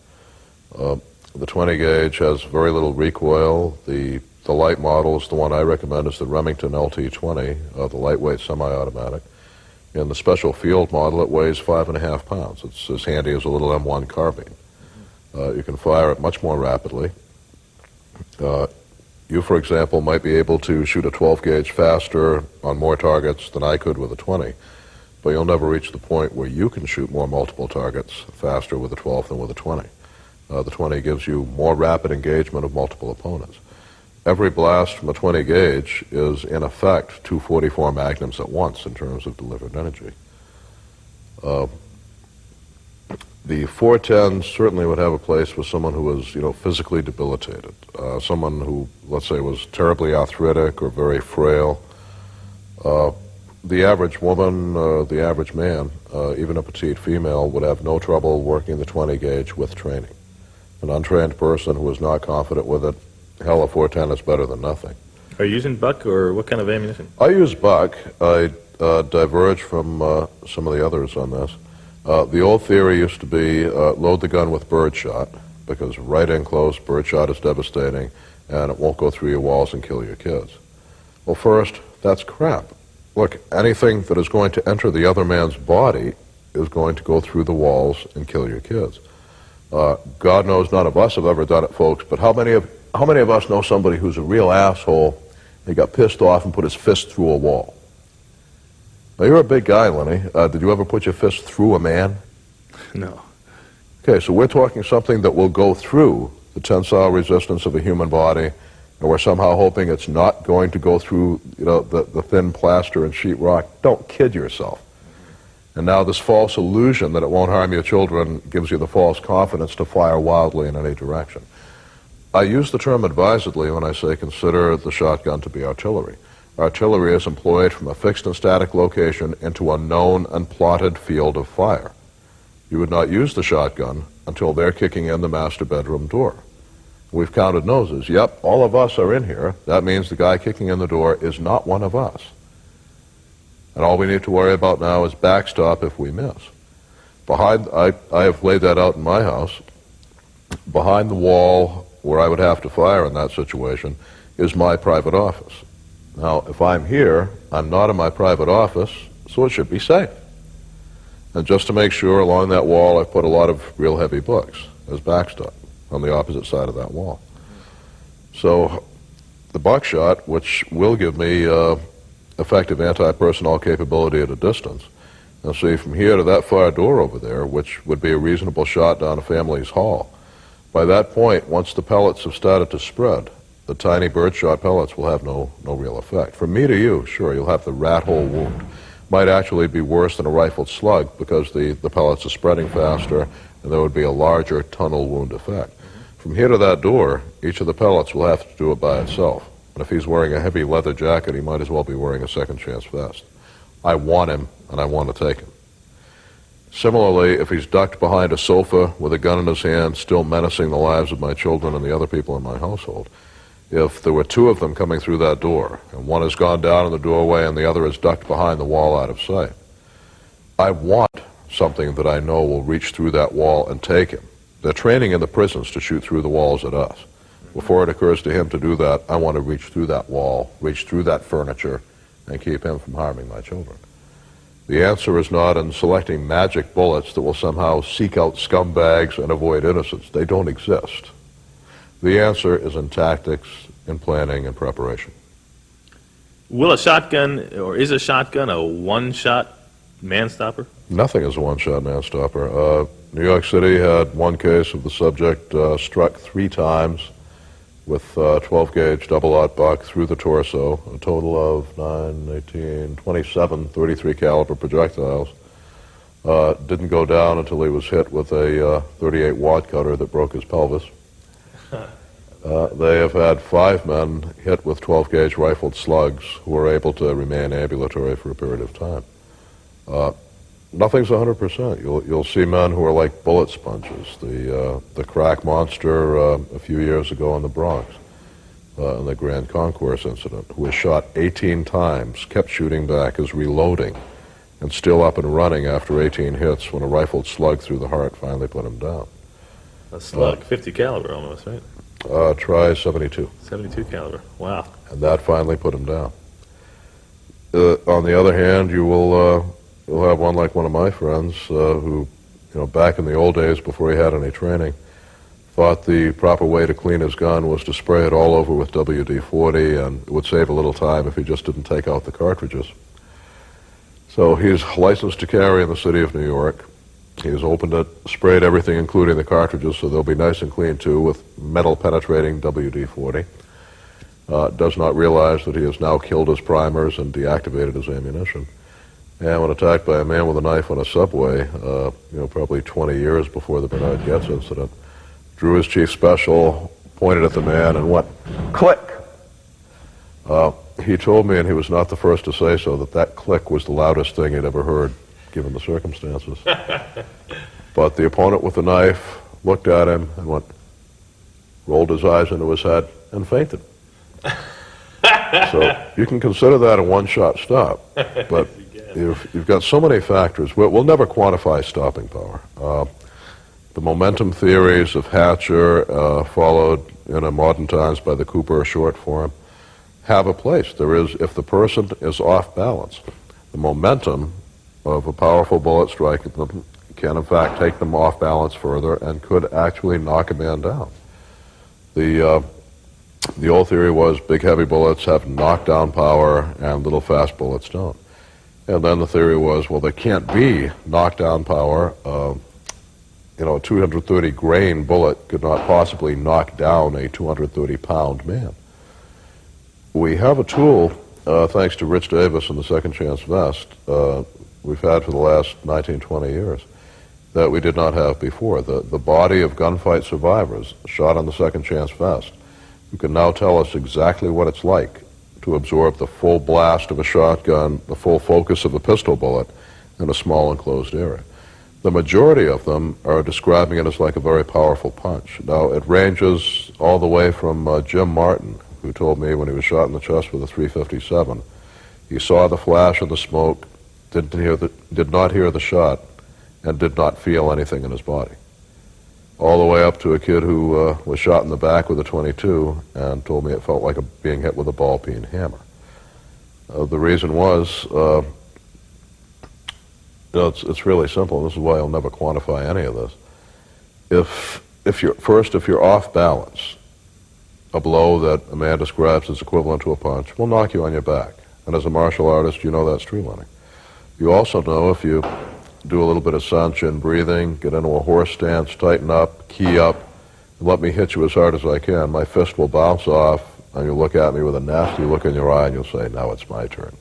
The 20-gauge has very little recoil. The light model is the one I recommend is the Remington LT-20, the lightweight semi-automatic. In the special field model, it weighs 5.5 pounds. It's as handy as a little M1 carbine. You can fire it much more rapidly. You, for example, might be able to shoot a 12-gauge faster on more targets than I could with a 20, but you'll never reach the point where you can shoot more multiple targets faster with a 12 than with a 20. The 20 gives you more rapid engagement of multiple opponents. Every blast from a 20 gauge is, in effect, 244 magnums at once in terms of delivered energy. The 410 certainly would have a place for someone who was, physically debilitated, someone who, let's say, was terribly arthritic or very frail. The average woman, the average man, even a petite female, would have no trouble working the 20 gauge with training. An untrained person who is not confident with it, hell, a 410 is better than nothing. Are you using buck, or what kind of ammunition? I use buck. I diverge from some of the others on this. The old theory used to be load the gun with birdshot, because right in close, birdshot is devastating, and it won't go through your walls and kill your kids. Well, first, that's crap. Look, anything that is going to enter the other man's body is going to go through the walls and kill your kids. God knows none of us have ever done it, folks, but how many of us know somebody who's a real asshole? He got pissed off and put his fist through a wall. Now, you're a big guy, Lenny. Did you ever put your fist through a man? No. Okay, so we're talking something that will go through the tensile resistance of a human body, and we're somehow hoping it's not going to go through, the thin plaster and sheetrock. Don't kid yourself. And now this false illusion that it won't harm your children gives you the false confidence to fire wildly in any direction. I use the term advisedly when I say consider the shotgun to be artillery. Artillery is employed from a fixed and static location into a known and plotted field of fire. You would not use the shotgun until they're kicking in the master bedroom door. We've counted noses. Yep, all of us are in here. That means the guy kicking in the door is not one of us. And all we need to worry about now is backstop if we miss. I have laid that out in my house. Behind the wall where I would have to fire in that situation is my private office. Now, if I'm here, I'm not in my private office, so it should be safe. And just to make sure, along that wall, I've put a lot of real heavy books as backstop on the opposite side of that wall. So the buckshot, which will give me effective anti-personnel capability at a distance. Now see, from here to that fire door over there, which would be a reasonable shot down a family's hall, by that point, once the pellets have started to spread, the tiny birdshot pellets will have no real effect. From me to you, sure, you'll have the rat hole wound. Might actually be worse than a rifled slug because the pellets are spreading faster and there would be a larger tunnel wound effect. From here to that door, each of the pellets will have to do it by itself. And if he's wearing a heavy leather jacket, he might as well be wearing a second chance vest. I want him, and I want to take him. Similarly, if he's ducked behind a sofa with a gun in his hand, still menacing the lives of my children and the other people in my household, if there were two of them coming through that door, and one has gone down in the doorway and the other is ducked behind the wall out of sight, I want something that I know will reach through that wall and take him. They're training in the prisons to shoot through the walls at us. Before it occurs to him to do that, I want to reach through that wall, reach through that furniture, and keep him from harming my children. The answer is not in selecting magic bullets that will somehow seek out scumbags and avoid innocents. They don't exist. The answer is in tactics, in planning, and preparation. Will a shotgun, or is a shotgun a one-shot man-stopper? Nothing is a one-shot man-stopper. New York City had one case of the subject struck 3 times with 12-gauge double-aught buck through the torso, a total of 9, 18, 27 .33 caliber projectiles. Didn't go down until he was hit with a 38 wad cutter that broke his pelvis. They have had 5 men hit with 12-gauge rifled slugs who were able to remain ambulatory for a period of time. Nothing's 100%. You'll see men who are like bullet sponges. The crack monster a few years ago in the Bronx, in the Grand Concourse incident, who was shot 18 times, kept shooting back, is reloading, and still up and running after 18 hits when a rifled slug through the heart finally put him down. A slug, 50 caliber almost, right? Try 72. 72 caliber, wow. And that finally put him down. On the other hand, you'll have one like one of my friends who, back in the old days before he had any training, thought the proper way to clean his gun was to spray it all over with WD-40, and it would save a little time if he just didn't take out the cartridges. So he's licensed to carry in the city of New York. He's opened it, sprayed everything, including the cartridges, so they'll be nice and clean too, with metal-penetrating WD-40. Does not realize that he has now killed his primers and deactivated his ammunition. And when attacked by a man with a knife on a subway, probably 20 years before the Bernard Goetz incident, drew his chief special, pointed at the man, and went, click! He told me, and he was not the first to say so, that click was the loudest thing he'd ever heard, given the circumstances. But the opponent with the knife looked at him and went, rolled his eyes into his head, and fainted. So you can consider that a one-shot stop, but you've got so many factors. We'll never quantify stopping power. The momentum theories of Hatcher, followed in modern times by the Cooper short form, have a place. There is, if the person is off balance, the momentum of a powerful bullet striking them can in fact take them off balance further and could actually knock a man down. The old theory was big heavy bullets have knockdown power and little fast bullets don't. And then the theory was, well, there can't be knockdown power. A 230 grain bullet could not possibly knock down a 230 pound man. We have a tool, thanks to Rich Davis and the Second Chance Vest, we've had for the last 19, 20 years, that we did not have before. The body of gunfight survivors shot on the Second Chance Vest, who can now tell us exactly what it's like to absorb the full blast of a shotgun, the full focus of a pistol bullet in a small enclosed area. The majority of them are describing it as like a very powerful punch. Now, it ranges all the way from Jim Martin, who told me when he was shot in the chest with a .357, he saw the flash of the smoke, did not hear the shot, and did not feel anything in his body. All the way up to a kid who was shot in the back with a .22 and told me it felt like being hit with a ball-peen hammer. The reason was, it's really simple. This is why I'll never quantify any of this. If you're off balance, a blow that a man describes as equivalent to a punch will knock you on your back. And as a martial artist, you know that's tree running. You also know if you do a little bit of sun-chin breathing, get into a horse stance, tighten up, key up, and let me hit you as hard as I can, my fist will bounce off, and you'll look at me with a nasty look in your eye, and you'll say, now it's my turn.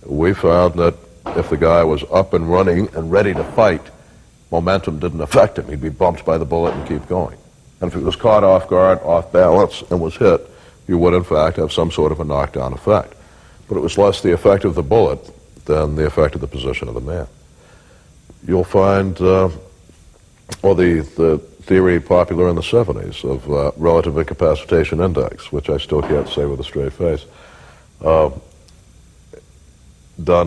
We found that if the guy was up and running and ready to fight, momentum didn't affect him. He'd be bumped by the bullet and keep going. And if he was caught off guard, off balance, and was hit, you would, in fact, have some sort of a knockdown effect. But it was less the effect of the bullet than the effect of the position of the man. You'll find, the theory popular in the 70s of relative incapacitation index, which I still can't say with a straight face, done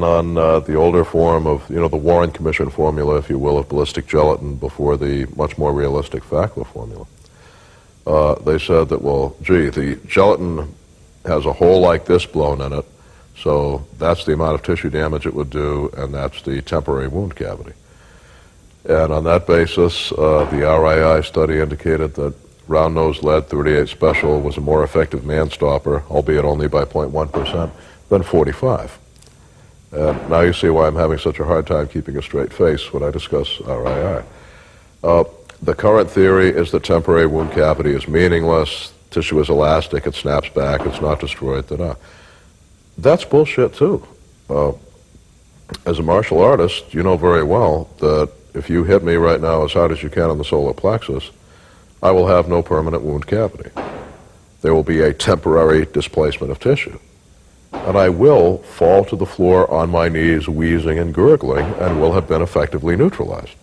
on the older form of, the Warren Commission formula, if you will, of ballistic gelatin before the much more realistic Fackler formula. They said that, well, gee, the gelatin has a hole like this blown in it, so that's the amount of tissue damage it would do, and that's the temporary wound cavity. And on that basis, the RII study indicated that round-nosed lead 38 special was a more effective man-stopper, albeit only by 0.1%, than 45. And now you see why I'm having such a hard time keeping a straight face when I discuss RII. The current theory is that temporary wound cavity is meaningless, tissue is elastic, it snaps back, it's not destroyed, That's bullshit too. As a martial artist, you know very well that if you hit me right now as hard as you can on the solar plexus, I will have no permanent wound cavity. There will be a temporary displacement of tissue. And I will fall to the floor on my knees, wheezing and gurgling, and will have been effectively neutralized.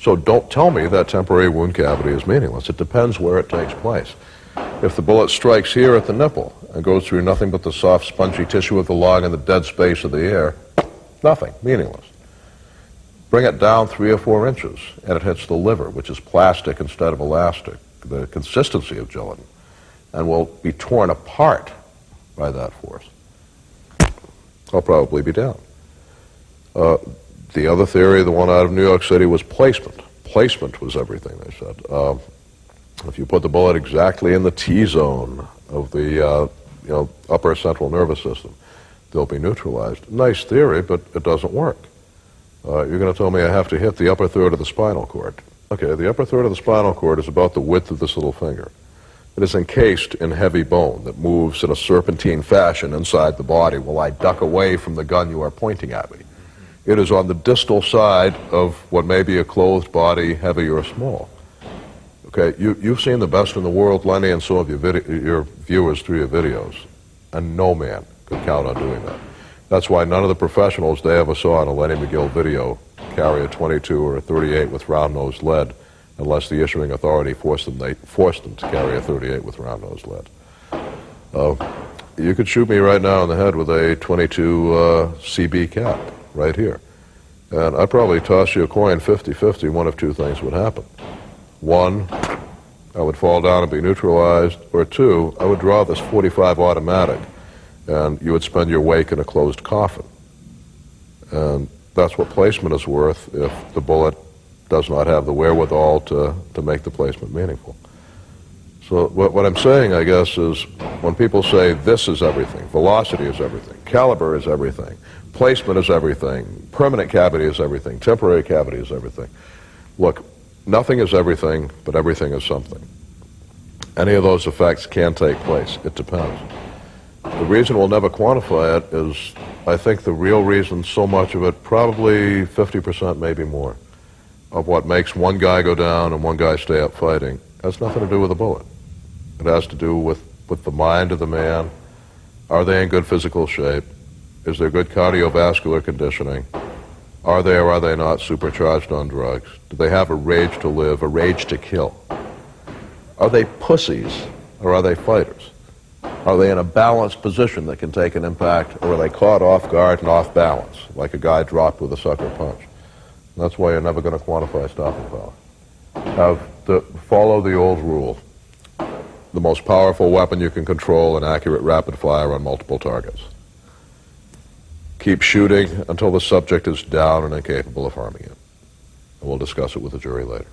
So don't tell me that temporary wound cavity is meaningless. It depends where it takes place. If the bullet strikes here at the nipple and goes through nothing but the soft, spongy tissue of the lung and the dead space of the air, nothing, meaningless. Bring it down 3 or 4 inches, and it hits the liver, which is plastic instead of elastic, the consistency of gelatin, and will be torn apart by that force. I'll probably be down. The other theory, the one out of New York City, was placement. Placement was everything, they said. If you put the bullet exactly in the T-zone of the upper central nervous system, they'll be neutralized. Nice theory, but it doesn't work. You're going to tell me I have to hit the upper third of the spinal cord. Okay, the upper third of the spinal cord is about the width of this little finger. It is encased in heavy bone that moves in a serpentine fashion inside the body while I duck away from the gun you are pointing at me. It is on the distal side of what may be a clothed body, heavy or small. Okay, you've seen the best in the world, Lenny, and some of your viewers through your videos, and no man could count on doing that. That's why none of the professionals they ever saw in a Lenny McGill video carry a 22 or a 38 with round-nosed lead, unless the issuing authority forced them to carry a 38 with round-nosed lead. You could shoot me right now in the head with a 22 CB cap right here, and I'd probably toss you a coin 50-50. One of two things would happen. One, I would fall down and be neutralized, or two, I would draw this .45 automatic, and you would spend your wake in a closed coffin. And that's what placement is worth if the bullet does not have the wherewithal to make the placement meaningful. So what I'm saying, I guess, is when people say this is everything, velocity is everything, caliber is everything, placement is everything, permanent cavity is everything, temporary cavity is everything. Look, nothing is everything, but everything is something. Any of those effects can take place. It depends. The reason we'll never quantify it is, I think the real reason, so much of it, probably 50%, maybe more, of what makes one guy go down and one guy stay up fighting has nothing to do with a bullet. It has to do with the mind of the man. Are they in good physical shape? Is there good cardiovascular conditioning? Are they or are they not supercharged on drugs? Do they have a rage to live, a rage to kill? Are they pussies or are they fighters? Are they in a balanced position that can take an impact, or are they caught off guard and off balance, like a guy dropped with a sucker punch? And that's why you're never going to quantify stopping power. Follow the old rule. The most powerful weapon you can control, an accurate rapid fire on multiple targets. Keep shooting until the subject is down and incapable of harming you. And we'll discuss it with the jury later.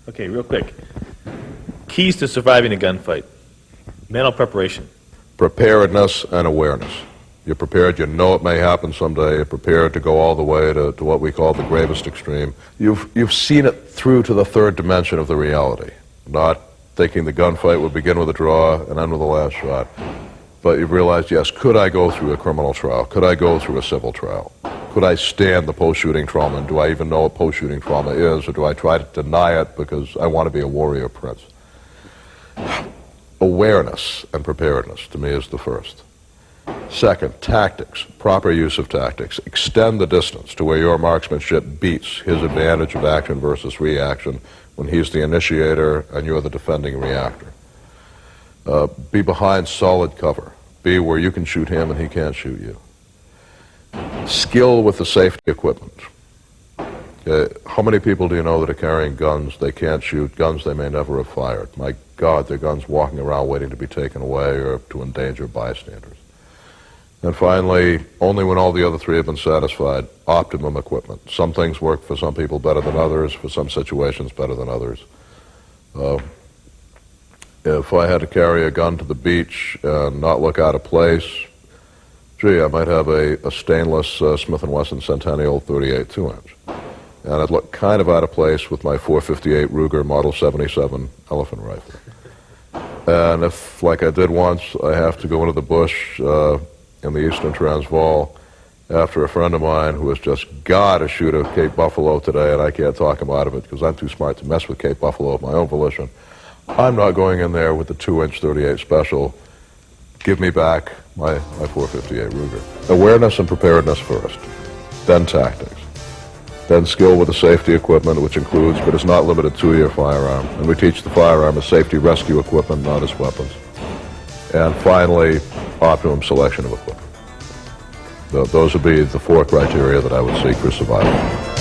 Okay, real quick. Keys to surviving a gunfight. Mental preparation. Preparedness and awareness. You're prepared, you know it may happen someday, you're prepared to go all the way to what we call the gravest extreme. You've seen it through to the third dimension of the reality, not thinking the gunfight would begin with a draw and end with the last shot. But you've realized, yes, could I go through a criminal trial? Could I go through a civil trial? Could I stand the post-shooting trauma? And do I even know what post-shooting trauma is, or do I try to deny it because I want to be a warrior prince? Awareness and preparedness, to me, is the first. Second, tactics, proper use of tactics. Extend the distance to where your marksmanship beats his advantage of action versus reaction when he's the initiator and you're the defending reactor. Be behind solid cover. Be where you can shoot him and he can't shoot you. Skill with the safety equipment. How many people do you know that are carrying guns they can't shoot, guns they may never have fired? My God, they're guns walking around waiting to be taken away or to endanger bystanders. And finally, only when all the other three have been satisfied, optimum equipment. Some things work for some people better than others, for some situations better than others. If I had to carry a gun to the beach and not look out of place, gee, I might have a stainless Smith & Wesson Centennial 38 2-inch. And I'd look kind of out of place with my .458 Ruger Model 77 elephant rifle. And if, like I did once, I have to go into the bush in the eastern Transvaal after a friend of mine who has just got to shoot a Cape Buffalo today, and I can't talk him out of it because I'm too smart to mess with Cape Buffalo of my own volition, I'm not going in there with the 2-inch 38 Special. Give me back my .458 Ruger. Awareness and preparedness first, then tactics. Then skill with the safety equipment, which includes, but is not limited to, your firearm. And we teach the firearm as safety rescue equipment, not as weapons. And finally, optimum selection of equipment. Those would be the 4 criteria that I would seek for survival.